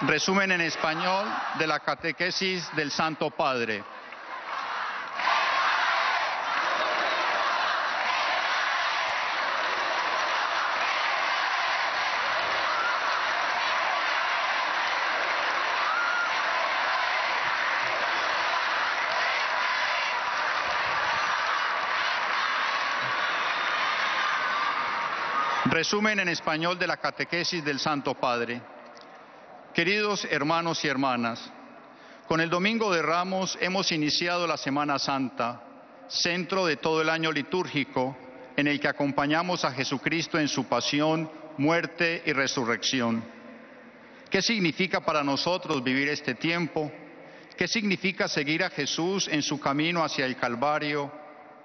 Resumen en español de la catequesis del Santo Padre. Resumen en español de la catequesis del Santo Padre. Queridos hermanos y hermanas, con el Domingo de Ramos hemos iniciado la Semana Santa, centro de todo el año litúrgico, en el que acompañamos a Jesucristo en su pasión, muerte y resurrección. ¿Qué significa para nosotros vivir este tiempo? ¿Qué significa seguir a Jesús en su camino hacia el Calvario,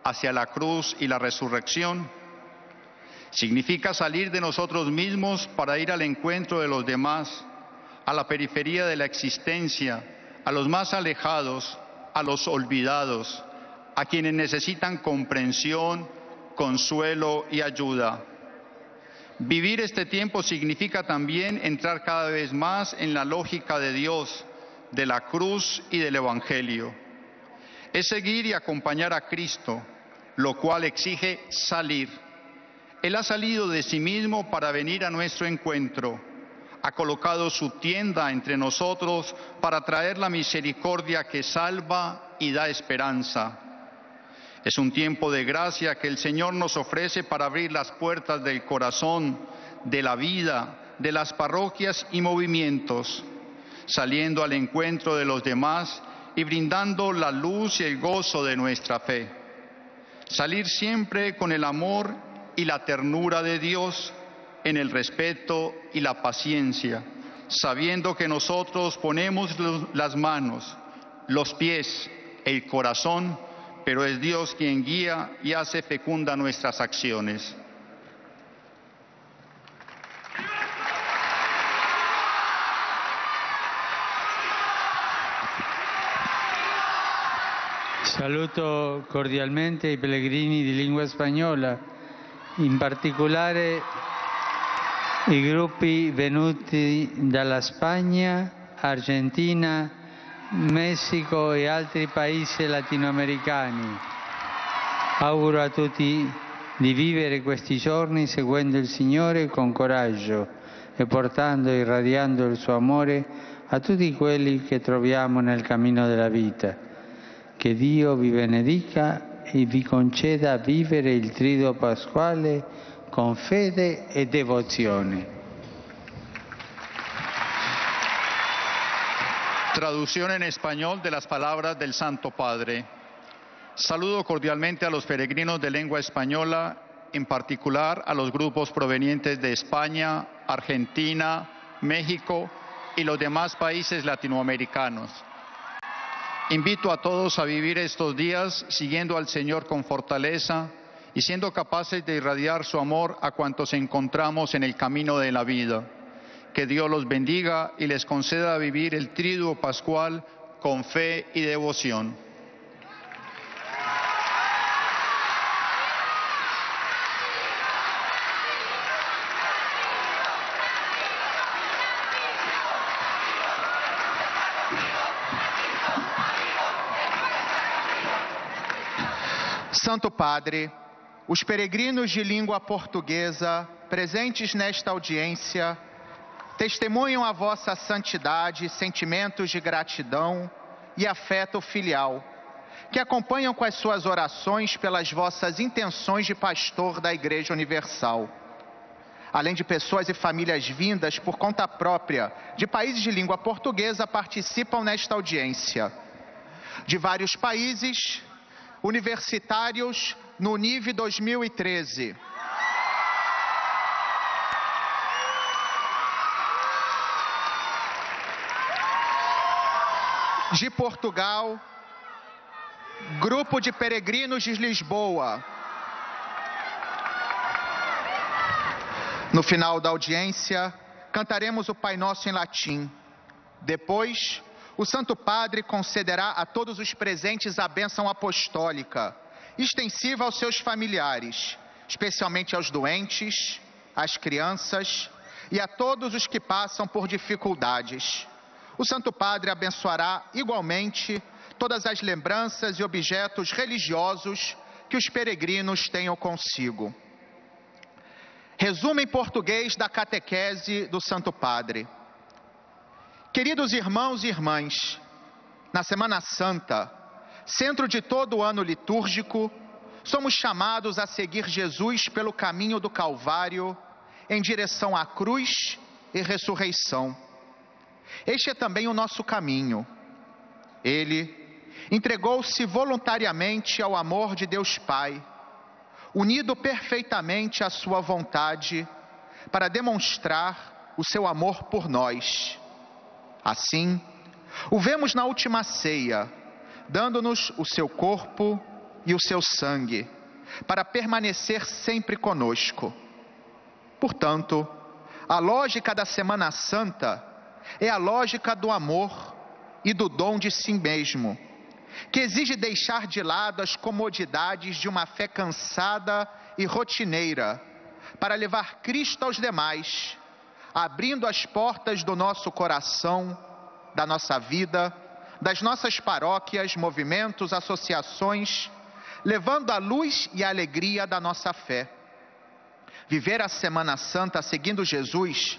hacia la cruz y la resurrección? Significa salir de nosotros mismos para ir al encuentro de los demás, a la periferia de la existencia, a los más alejados, a los olvidados, a quienes necesitan comprensión, consuelo y ayuda. Vivir este tiempo significa también entrar cada vez más en la lógica de Dios, de la cruz y del Evangelio. Es seguir y acompañar a Cristo, lo cual exige salir. Él ha salido de sí mismo para venir a nuestro encuentro. Ha colocado su tienda entre nosotros para traer la misericordia que salva y da esperanza. Es un tiempo de gracia que el Señor nos ofrece para abrir las puertas del corazón, de la vida, de las parroquias y movimientos, saliendo al encuentro de los demás y brindando la luz y el gozo de nuestra fe. Salir siempre con el amor y la ternura de Dios, en el respeto y la paciencia, sabiendo que nosotros ponemos las manos, los pies, el corazón, pero es Dios quien guía y hace fecunda nuestras acciones. Saluto cordialmente i pellegrini di lingua spagnola, in particolare i gruppi venuti dalla Spagna, Argentina, Messico e altri paesi latinoamericani. Auguro a tutti di vivere questi giorni seguendo il Signore con coraggio e portando e irradiando il suo amore a tutti quelli che troviamo nel cammino della vita. Che Dio vi benedica e vi conceda vivere il triduo pasquale con fede e devozione. Traducción en español de las palabras del Santo Padre. Saludo cordialmente a los peregrinos de lengua española, en particular a los grupos provenientes de España, Argentina, México y los demás países latinoamericanos. Invito a todos a vivir estos días siguiendo al Señor con fortaleza y siendo capaces de irradiar su amor a cuantos encontramos en el camino de la vida. Que Dios los bendiga y les conceda vivir el triduo pascual con fe y devoción. Santo Padre, os peregrinos de língua portuguesa presentes nesta audiência testemunham a vossa santidade, sentimentos de gratidão e afeto filial, que acompanham com as suas orações pelas vossas intenções de pastor da Igreja Universal. Além de pessoas e famílias vindas por conta própria de países de língua portuguesa, participam nesta audiência. De vários países, universitários no NIV 2013. De Portugal, Grupo de Peregrinos de Lisboa. No final da audiência, cantaremos o Pai Nosso em latim. Depois, o Santo Padre concederá a todos os presentes a bênção apostólica, extensiva aos seus familiares, especialmente aos doentes, às crianças e a todos os que passam por dificuldades. O Santo Padre abençoará igualmente todas as lembranças e objetos religiosos que os peregrinos tenham consigo. Resumo em português da catequese do Santo Padre. Queridos irmãos e irmãs, na Semana Santa, centro de todo o ano litúrgico, somos chamados a seguir Jesus pelo caminho do Calvário, em direção à cruz e ressurreição. Este é também o nosso caminho. Ele entregou-se voluntariamente ao amor de Deus Pai, unido perfeitamente à sua vontade, para demonstrar o seu amor por nós. Assim, o vemos na última ceia, dando-nos o seu corpo e o seu sangue, para permanecer sempre conosco. Portanto, a lógica da Semana Santa é a lógica do amor e do dom de si mesmo, que exige deixar de lado as comodidades de uma fé cansada e rotineira, para levar Cristo aos demais, abrindo as portas do nosso coração, da nossa vida, das nossas paróquias, movimentos, associações, levando a luz e a alegria da nossa fé. Viver a Semana Santa seguindo Jesus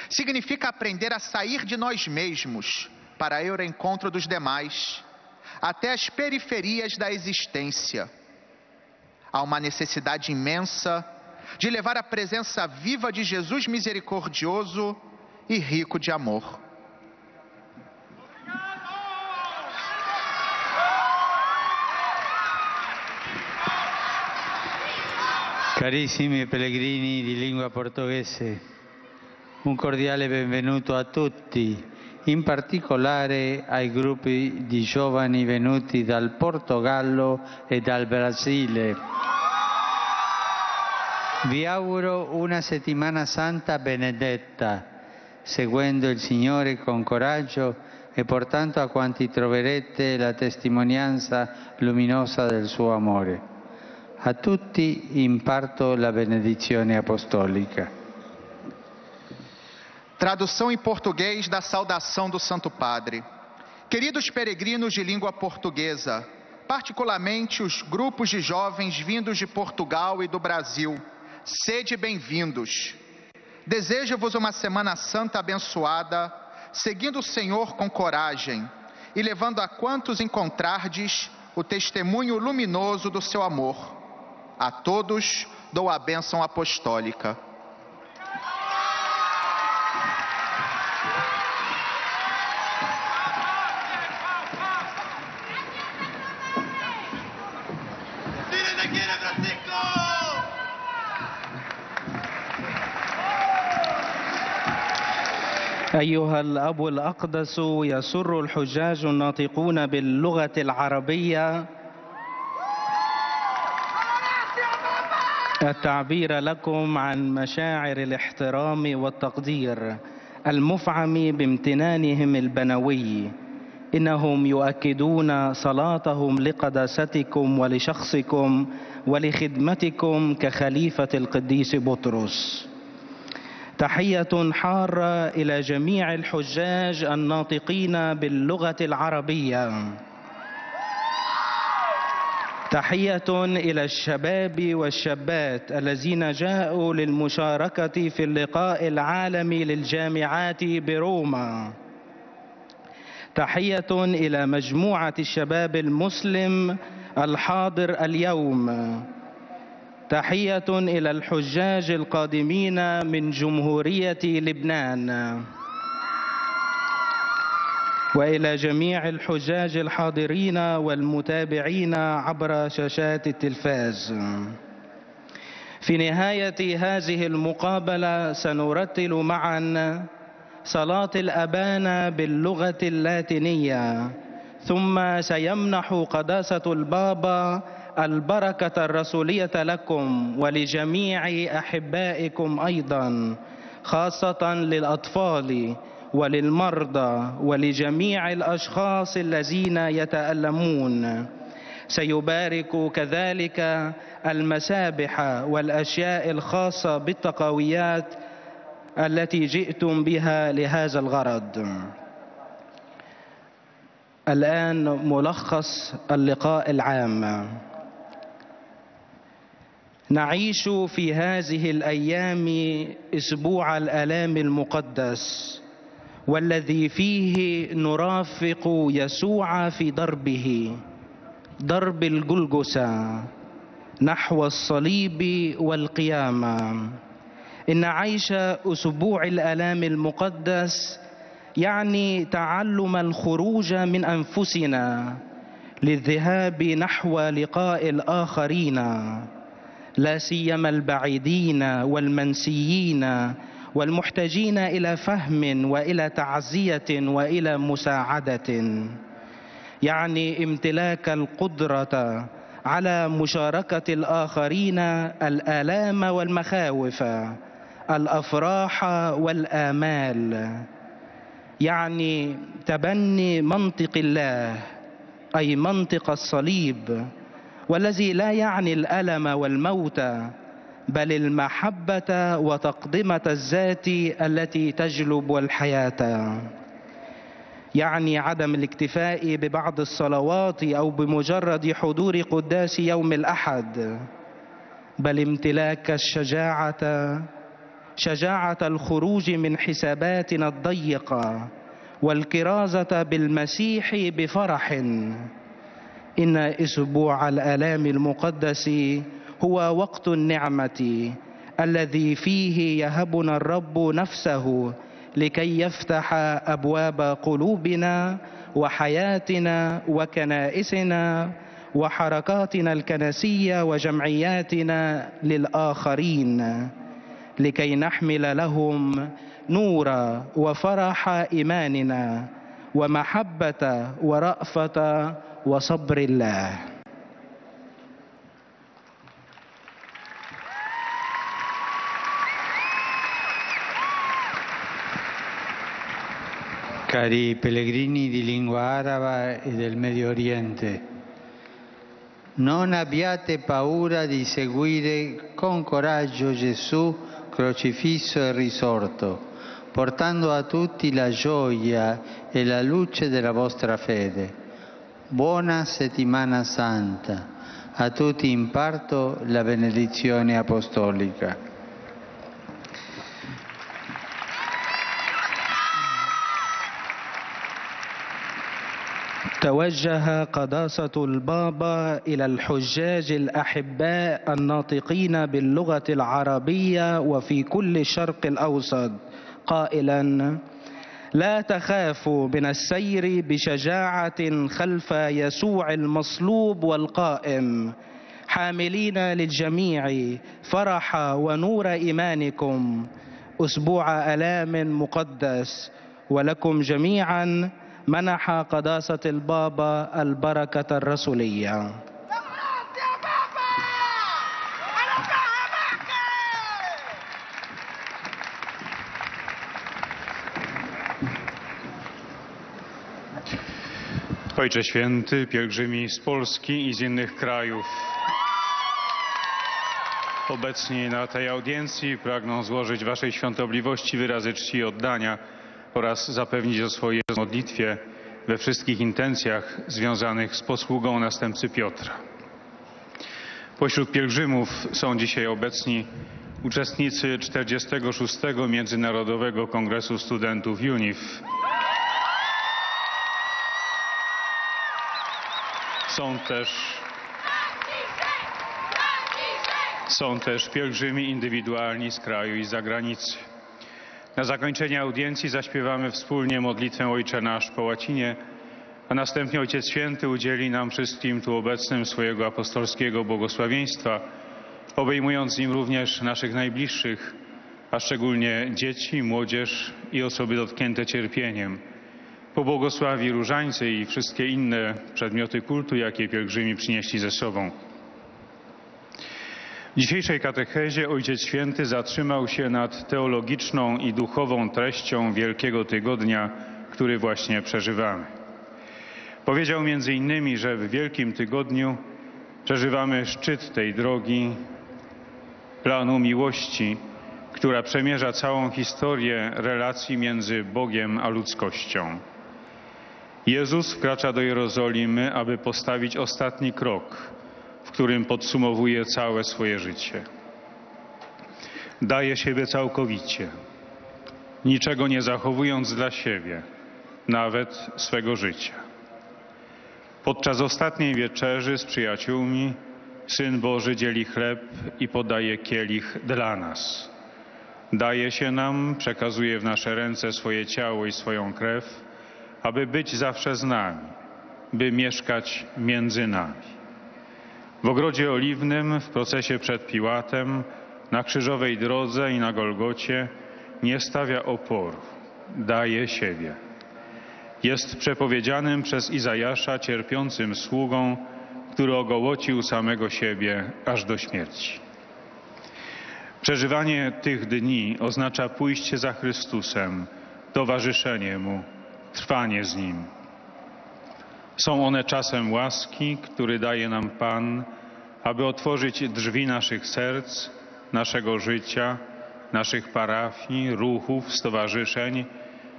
significa aprender a sair de nós mesmos para ir ao encontro dos demais, até as periferias da existência. Há uma necessidade imensa de levar a presença viva de Jesus misericordioso e rico de amor. Carissimi pellegrini di lingua portoghese, un cordiale benvenuto a tutti, in particolare ai gruppi di giovani venuti dal Portogallo e dal Brasile. Vi auguro una settimana santa benedetta, seguendo il Signore con coraggio e portando a quanti troverete la testimonianza luminosa del suo amore. A tutti imparto la benedizione apostolica. Tradução em português da saudação do Santo Padre. Queridos peregrinos de língua portuguesa, particularmente os grupos de jovens vindos de Portugal e do Brasil, sede bem-vindos. Desejo-vos uma Semana Santa abençoada, seguindo o Senhor com coragem e levando a quantos encontrardes o testemunho luminoso do seu amor. A todos dou a bênção apostólica. أيها الأب الأقدس، يسر الحجاج الناطقون باللغة العربية التعبير لكم عن مشاعر الاحترام والتقدير المفعم بامتنانهم البنوي. إنهم يؤكدون صلاتهم لقداستكم ولشخصكم ولخدمتكم كخليفة القديس بطرس. تحية حارة إلى جميع الحجاج الناطقين باللغة العربية. تحية إلى الشباب والشابات الذين جاءوا للمشاركة في اللقاء العالمي للجامعات بروما. تحية إلى مجموعة الشباب المسلم الحاضر اليوم. تحية إلى الحجاج القادمين من جمهورية لبنان، وإلى جميع الحجاج الحاضرين والمتابعين عبر شاشات التلفاز. في نهاية هذه المقابلة سنرتل معا صلاة الأبانا باللغة اللاتينية، ثم سيمنح قداسة البابا البركة الرسولية لكم ولجميع أحبائكم أيضا، خاصة للأطفال وللمرضى ولجميع الأشخاص الذين يتألمون. سيبارك كذلك المسابح والأشياء الخاصة بالتقويات التي جئتم بها لهذا الغرض. الآن ملخص اللقاء العام. نعيش في هذه الأيام أسبوع الآلام المقدس، والذي فيه نرافق يسوع في دربه، درب الجلجثة نحو الصليب والقيامة. إن عيش أسبوع الآلام المقدس يعني تعلم الخروج من أنفسنا للذهاب نحو لقاء الآخرين، لا سيما البعيدين والمنسيين والمحتاجين إلى فهم وإلى تعزية وإلى مساعدة. يعني امتلاك القدرة على مشاركة الآخرين الآلام والمخاوف، الأفراح والآمال. يعني تبني منطق الله، أي منطق الصليب، والذي لا يعني الألم والموت، بل المحبة وتقدمة الذات التي تجلب الحياة. يعني عدم الاكتفاء ببعض الصلوات أو بمجرد حضور قداس يوم الأحد، بل امتلاك شجاعة الخروج من حساباتنا الضيقة والكرازة بالمسيح بفرح. إن أسبوع الآلام المقدس هو وقت النعمة الذي فيه يهبنا الرب نفسه لكي يفتح أبواب قلوبنا وحياتنا وكنائسنا وحركاتنا الكنسية وجمعياتنا للآخرين، لكي نحمل لهم نور وفرح إيماننا ومحبة ورأفة وصبر الله. Cari pellegrini di lingua araba e del Medio Oriente, non abbiate paura di seguire con coraggio Gesù crocifisso e risorto, portando a tutti la gioia e la luce della vostra fede. Buona settimana santa. A tutti imparto la benedizione apostolica. توجه قداسة البابا إلى الحجاج الأحباء الناطقين باللغة العربية وفي كل الشرق الأوسط قائلا: لا تخافوا من السير بشجاعة خلف يسوع المصلوب والقائم، حاملين للجميع فرح ونور إيمانكم. أسبوع آلام مقدس، ولكم جميعا منح قداسة البابا البركة الرسولية. Ojcze Święty, pielgrzymi z Polski i z innych krajów obecni na tej audiencji pragną złożyć Waszej Świątobliwości wyrazy czci i oddania oraz zapewnić o swojej modlitwie we wszystkich intencjach związanych z posługą następcy Piotra. Pośród pielgrzymów są dzisiaj obecni uczestnicy 46. Międzynarodowego Kongresu Studentów UNIF. Są też pielgrzymi indywidualni z kraju i z zagranicy. Na zakończenie audiencji zaśpiewamy wspólnie modlitwę Ojcze Nasz po łacinie, a następnie Ojciec Święty udzieli nam wszystkim tu obecnym swojego apostolskiego błogosławieństwa, obejmując nim również naszych najbliższych, a szczególnie dzieci, młodzież i osoby dotknięte cierpieniem. Pobłogosławi różańce i wszystkie inne przedmioty kultu, jakie pielgrzymi przynieśli ze sobą. W dzisiejszej katechezie Ojciec Święty zatrzymał się nad teologiczną i duchową treścią Wielkiego Tygodnia, który właśnie przeżywamy. Powiedział między innymi, że w Wielkim Tygodniu przeżywamy szczyt tej drogi, planu miłości, która przemierza całą historię relacji między Bogiem a ludzkością. Jezus wkracza do Jerozolimy, aby postawić ostatni krok, w którym podsumowuje całe swoje życie. Daje siebie całkowicie, niczego nie zachowując dla siebie, nawet swego życia. Podczas ostatniej wieczerzy z przyjaciółmi Syn Boży dzieli chleb i podaje kielich dla nas. Daje się nam, przekazuje w nasze ręce swoje ciało i swoją krew, aby być zawsze z nami, by mieszkać między nami. W ogrodzie oliwnym, w procesie przed Piłatem, na krzyżowej drodze i na Golgocie nie stawia oporu, daje siebie. Jest przepowiedzianym przez Izajasza cierpiącym sługą, który ogołocił samego siebie aż do śmierci. Przeżywanie tych dni oznacza pójście za Chrystusem, towarzyszenie Mu, trwanie z Nim. Są one czasem łaski, który daje nam Pan, aby otworzyć drzwi naszych serc, naszego życia, naszych parafii, ruchów, stowarzyszeń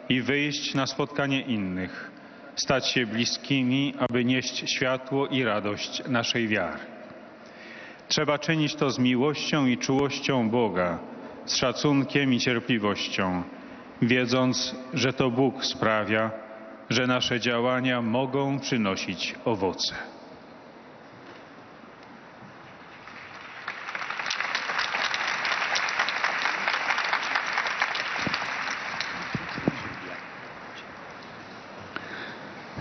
i wyjść na spotkanie innych, stać się bliskimi, aby nieść światło i radość naszej wiary. Trzeba czynić to z miłością i czułością Boga, z szacunkiem i cierpliwością, wiedząc, że to Bóg sprawia, że nasze działania mogą przynosić owoce.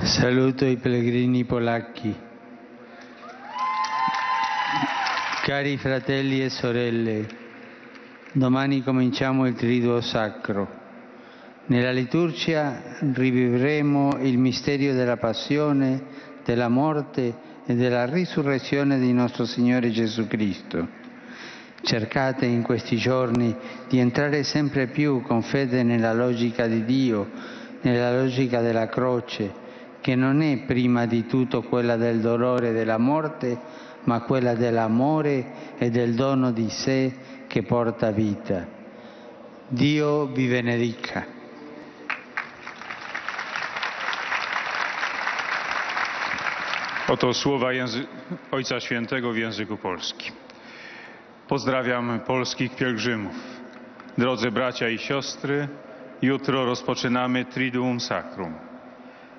Saluto i pellegrini polacchi. Cari fratelli e sorelle, domani cominciamo il Triduo Sacro. Nella liturgia rivivremo il mistero della passione, della morte e della risurrezione di nostro Signore Gesù Cristo. Cercate in questi giorni di entrare sempre più con fede nella logica di Dio, nella logica della croce, che non è prima di tutto quella del dolore e della morte, ma quella dell'amore e del dono di sé che porta vita. Dio vi benedica. Oto słowa Ojca Świętego w języku polskim. Pozdrawiam polskich pielgrzymów. Drodzy bracia i siostry, jutro rozpoczynamy Triduum Sacrum.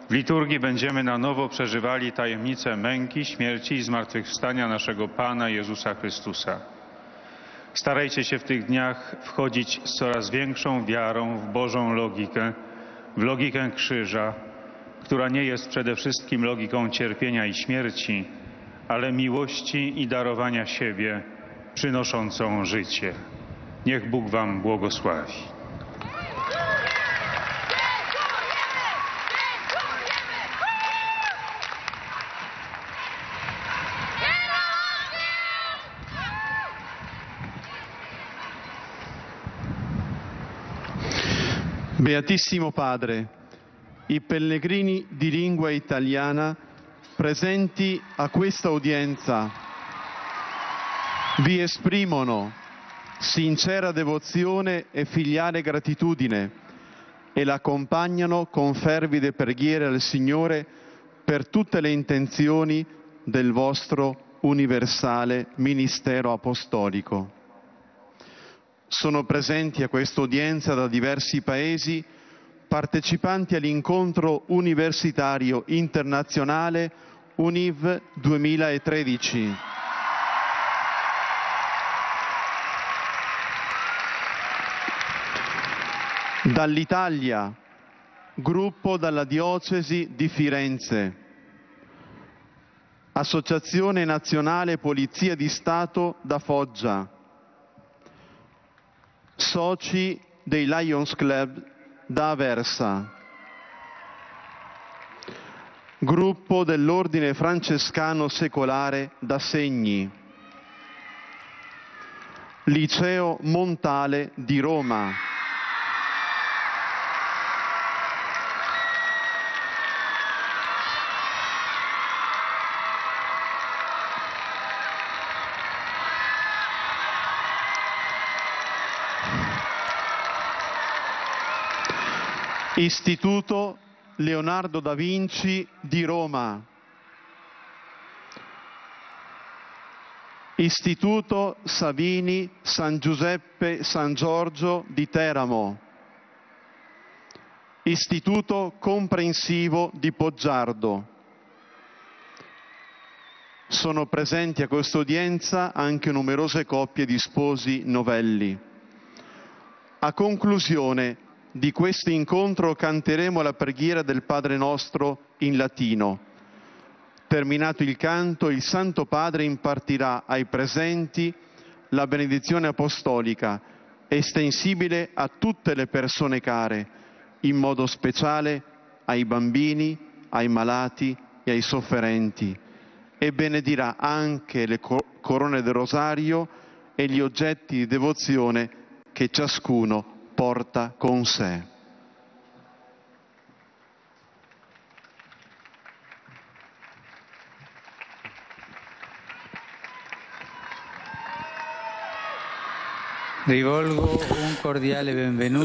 W liturgii będziemy na nowo przeżywali tajemnicę męki, śmierci i zmartwychwstania naszego Pana Jezusa Chrystusa. Starajcie się w tych dniach wchodzić z coraz większą wiarą w Bożą logikę, w logikę krzyża, która nie jest przede wszystkim logiką cierpienia i śmierci, ale miłości i darowania siebie, przynoszącą życie. Niech Bóg wam błogosławi. Beatissimo Padre, i pellegrini di lingua italiana presenti a questa udienza vi esprimono sincera devozione e filiale gratitudine e l'accompagnano con fervide preghiere al Signore per tutte le intenzioni del vostro universale ministero apostolico. Sono presenti a questa udienza da diversi paesi partecipanti all'incontro universitario internazionale UNIV 2013. Dall'Italia, gruppo dalla Diocesi di Firenze, Associazione Nazionale Polizia di Stato da Foggia, soci dei Lions Club da Aversa, gruppo dell'Ordine Francescano Secolare da Segni, Liceo Montale di Roma, Istituto Leonardo da Vinci di Roma, Istituto Savini San Giuseppe San Giorgio di Teramo, Istituto Comprensivo di Poggiardo. Sono presenti a questa udienza anche numerose coppie di sposi novelli. A conclusione di questo incontro canteremo la preghiera del Padre Nostro in latino. Terminato il canto, il Santo Padre impartirà ai presenti la benedizione apostolica, estensibile a tutte le persone care, in modo speciale ai bambini, ai malati e ai sofferenti, e benedirà anche le corone del rosario e gli oggetti di devozione che ciascuno porta con sé.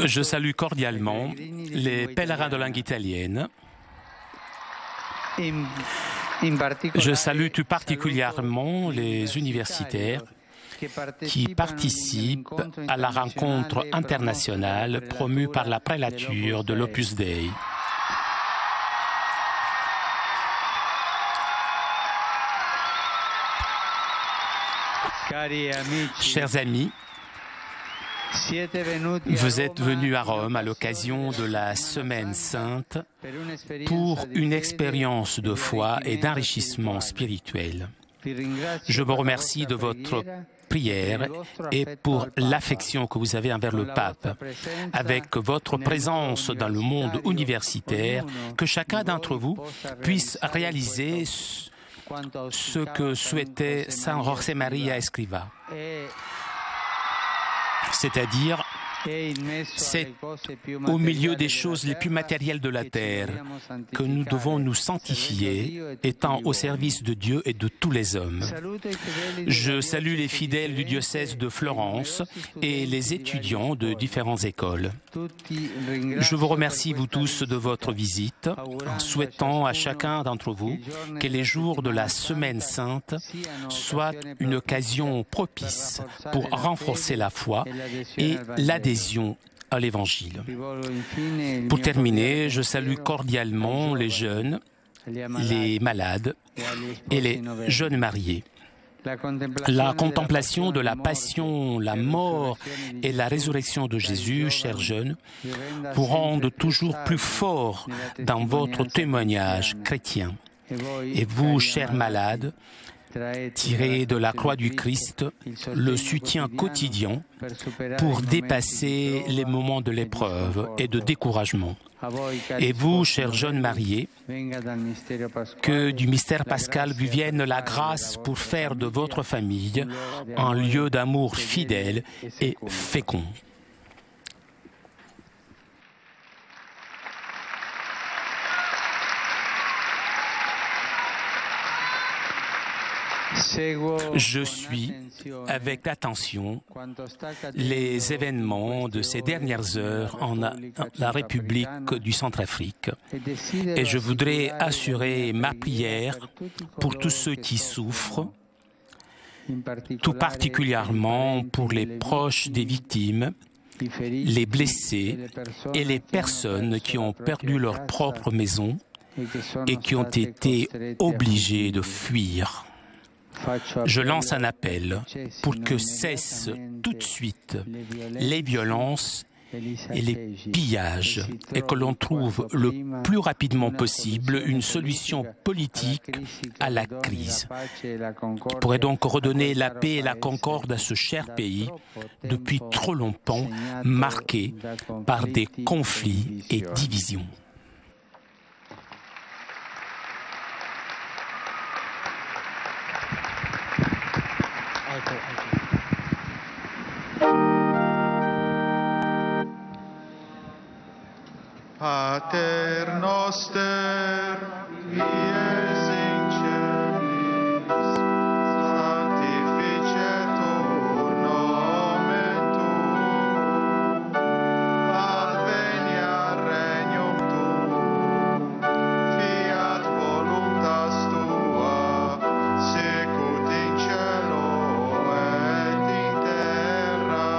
Je salue cordialement les pèlerins de langue italienne. Je salue tout particulièrement les universitaires qui participent à la rencontre internationale promue par la prélature de l'Opus Dei. Chers amis, vous êtes venus à Rome à l'occasion de la Semaine Sainte pour une expérience de foi et d'enrichissement spirituel. Je vous remercie de votre prière et pour l'affection que vous avez envers le pape. Avec votre présence dans le monde universitaire, que chacun d'entre vous puisse réaliser ce que souhaitait San José María Escrivá, c'est-à-dire C'est au milieu des choses les plus matérielles de la terre que nous devons nous sanctifier, étant au service de Dieu et de tous les hommes. Je salue les fidèles du diocèse de Florence et les étudiants de différentes écoles. Je vous remercie, vous tous, de votre visite, en souhaitant à chacun d'entre vous que les jours de la Semaine Sainte soient une occasion propice pour renforcer la foi et l'adhésion à l'Évangile. Pour terminer, je salue cordialement les jeunes, les malades et les jeunes mariés. La contemplation de la passion, la mort et la résurrection de Jésus, chers jeunes, vous rendent toujours plus forts dans votre témoignage chrétien. Et vous, chers malades, tirez de la croix du Christ le soutien quotidien pour dépasser les moments de l'épreuve et de découragement. Et vous, chers jeunes mariés, que du mystère pascal vous vienne la grâce pour faire de votre famille un lieu d'amour fidèle et fécond. Je suis avec attention les événements de ces dernières heures en la République du Centrafrique et je voudrais assurer ma prière pour tous ceux qui souffrent, tout particulièrement pour les proches des victimes, les blessés et les personnes qui ont perdu leur propre maison et qui ont été obligées de fuir. Je lance un appel pour que cessent tout de suite les violences et les pillages et que l'on trouve le plus rapidement possible une solution politique à la crise qui pourrait donc redonner la paix et la concorde à ce cher pays depuis trop longtemps marqué par des conflits et divisions. Pater noster, qui es in celis, sanctificetur nomen tuum, adveniat regnum tuum, fiat voluntas tua, sicut in cielo et in terra.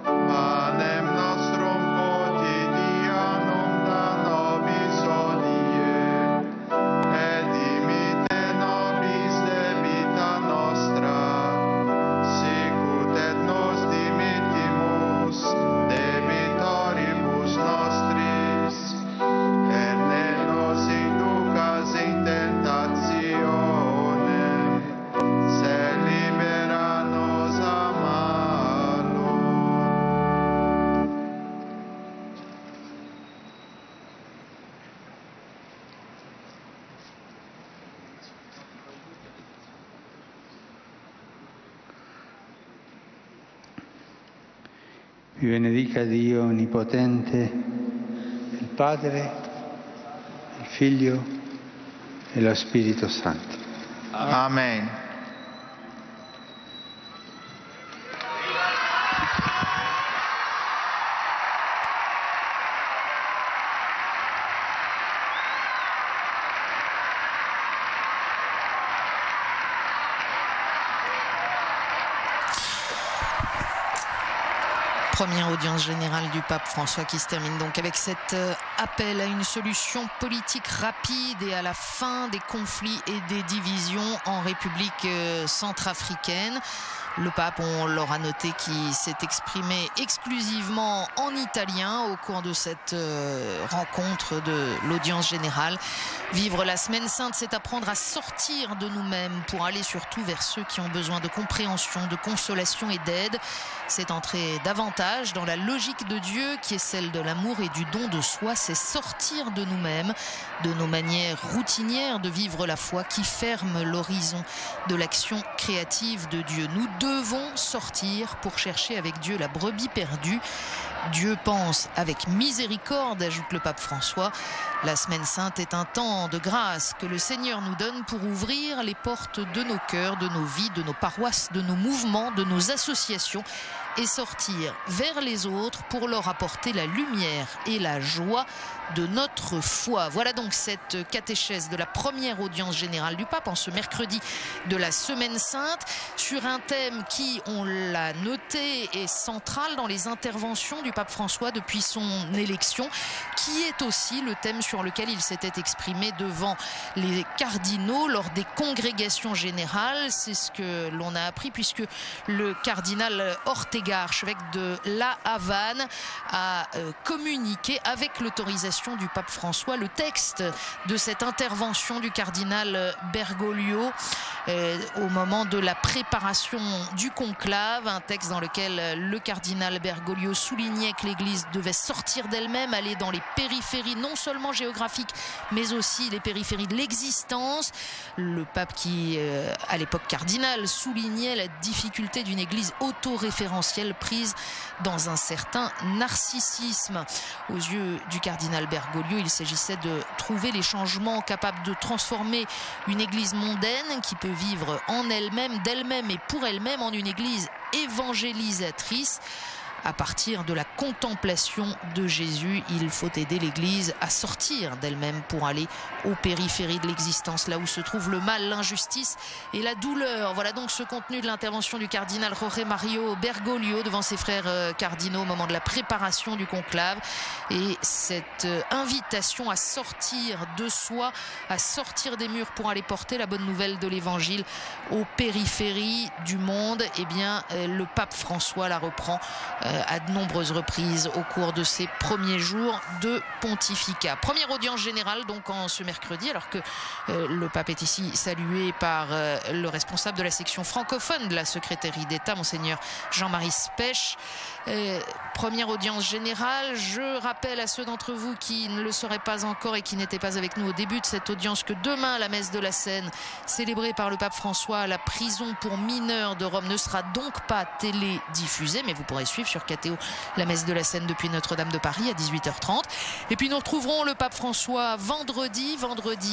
Panem nostrum quotidianum da nobis hodie, et dimitte nobis debita nostra, sicut et nos dimittimus debitoribus nostris, et ne nos inducas in tentationem, sed libera nos a malo. Vi benedica Dio Onnipotente, il Padre, il Figlio e lo Spirito Santo. Amen. Première audience générale du pape François qui se termine donc avec cet appel à une solution politique rapide et à la fin des conflits et des divisions en République centrafricaine. Le pape, on l'aura noté, qui s'est exprimé exclusivement en italien au cours de cette rencontre de l'audience générale. Vivre la Semaine Sainte, c'est apprendre à sortir de nous-mêmes pour aller surtout vers ceux qui ont besoin de compréhension, de consolation et d'aide. C'est entrer davantage dans la logique de Dieu qui est celle de l'amour et du don de soi. C'est sortir de nous-mêmes, de nos manières routinières de vivre la foi qui ferment l'horizon de l'action créative de Dieu. Nous devons sortir pour chercher avec Dieu la brebis perdue. Dieu pense avec miséricorde, ajoute le pape François. La Semaine Sainte est un temps de grâce que le Seigneur nous donne pour ouvrir les portes de nos cœurs, de nos vies, de nos paroisses, de nos mouvements, de nos associations et sortir vers les autres pour leur apporter la lumière et la joie de notre foi. Voilà donc cette catéchèse de la première audience générale du pape en ce mercredi de la Semaine Sainte sur un thème qui, on l'a noté, est central dans les interventions du pape François depuis son élection, qui est aussi le thème sur lequel il s'était exprimé devant les cardinaux lors des congrégations générales. C'est ce que l'on a appris puisque le cardinal Ortega, archevêque de La Havane, a communiqué avec l'autorisation du pape François le texte de cette intervention du cardinal Bergoglio au moment de la préparation du conclave, un texte dans lequel le cardinal Bergoglio soulignait que l'Église devait sortir d'elle-même, aller dans les périphéries non seulement géographiques mais aussi les périphéries de l'existence. Le pape qui, à l'époque cardinal, soulignait la difficulté d'une Église autoréférentielle prise dans un certain narcissisme. Aux yeux du cardinal Bergoglio, il s'agissait de trouver les changements capables de transformer une Église mondaine qui peut vivre en elle-même, d'elle-même et pour elle-même, en une Église évangélisatrice. À partir de la contemplation de Jésus, il faut aider l'Église à sortir d'elle-même pour aller aux périphéries de l'existence, là où se trouve le mal, l'injustice et la douleur. Voilà donc ce contenu de l'intervention du cardinal Jorge Mario Bergoglio devant ses frères cardinaux au moment de la préparation du conclave. Et cette invitation à sortir de soi, à sortir des murs pour aller porter la bonne nouvelle de l'Évangile aux périphéries du monde, eh bien, le pape François la reprend à de nombreuses reprises au cours de ces premiers jours de pontificat. Première audience générale donc en ce mercredi, alors que le pape est ici salué par le responsable de la section francophone de la secrétaire d'État, monseigneur Jean-Marie Spech. Première audience générale. Je rappelle à ceux d'entre vous qui ne le sauraient pas encore et qui n'étaient pas avec nous au début de cette audience que demain la messe de la Seine, célébrée par le pape François à la prison pour mineurs de Rome, ne sera donc pas télédiffusée, mais vous pourrez suivre sur KTO la messe de la Seine depuis Notre-Dame de Paris à 18h30. Et puis nous retrouverons le pape François vendredi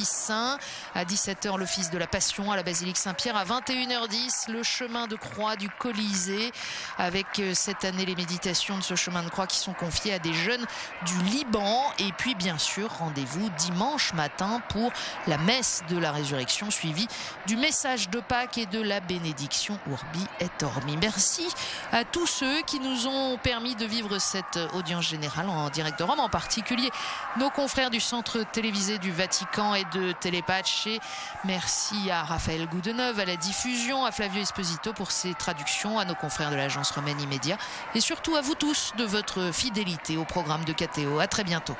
saint à 17h, l'office de la Passion à la basilique Saint-Pierre, à 21h10 le chemin de croix du Colisée, avec cette année les méditations de ce chemin de croix qui sont confiées à des jeunes du Liban. Et puis bien sûr rendez-vous dimanche matin pour la messe de la résurrection suivie du message de Pâques et de la bénédiction Urbi et Orbi. Merci à tous ceux qui nous ont permis de vivre cette audience générale en direct de Rome, en particulier nos confrères du centre télévisé du Vatican et de Télépace. Merci à Raphaël Goudeneuve à la diffusion, à Flavio Esposito pour ses traductions, à nos confrères de l'agence Romaine Immédia et surtout à vous tous de votre fidélité au programme de KTO. À très bientôt.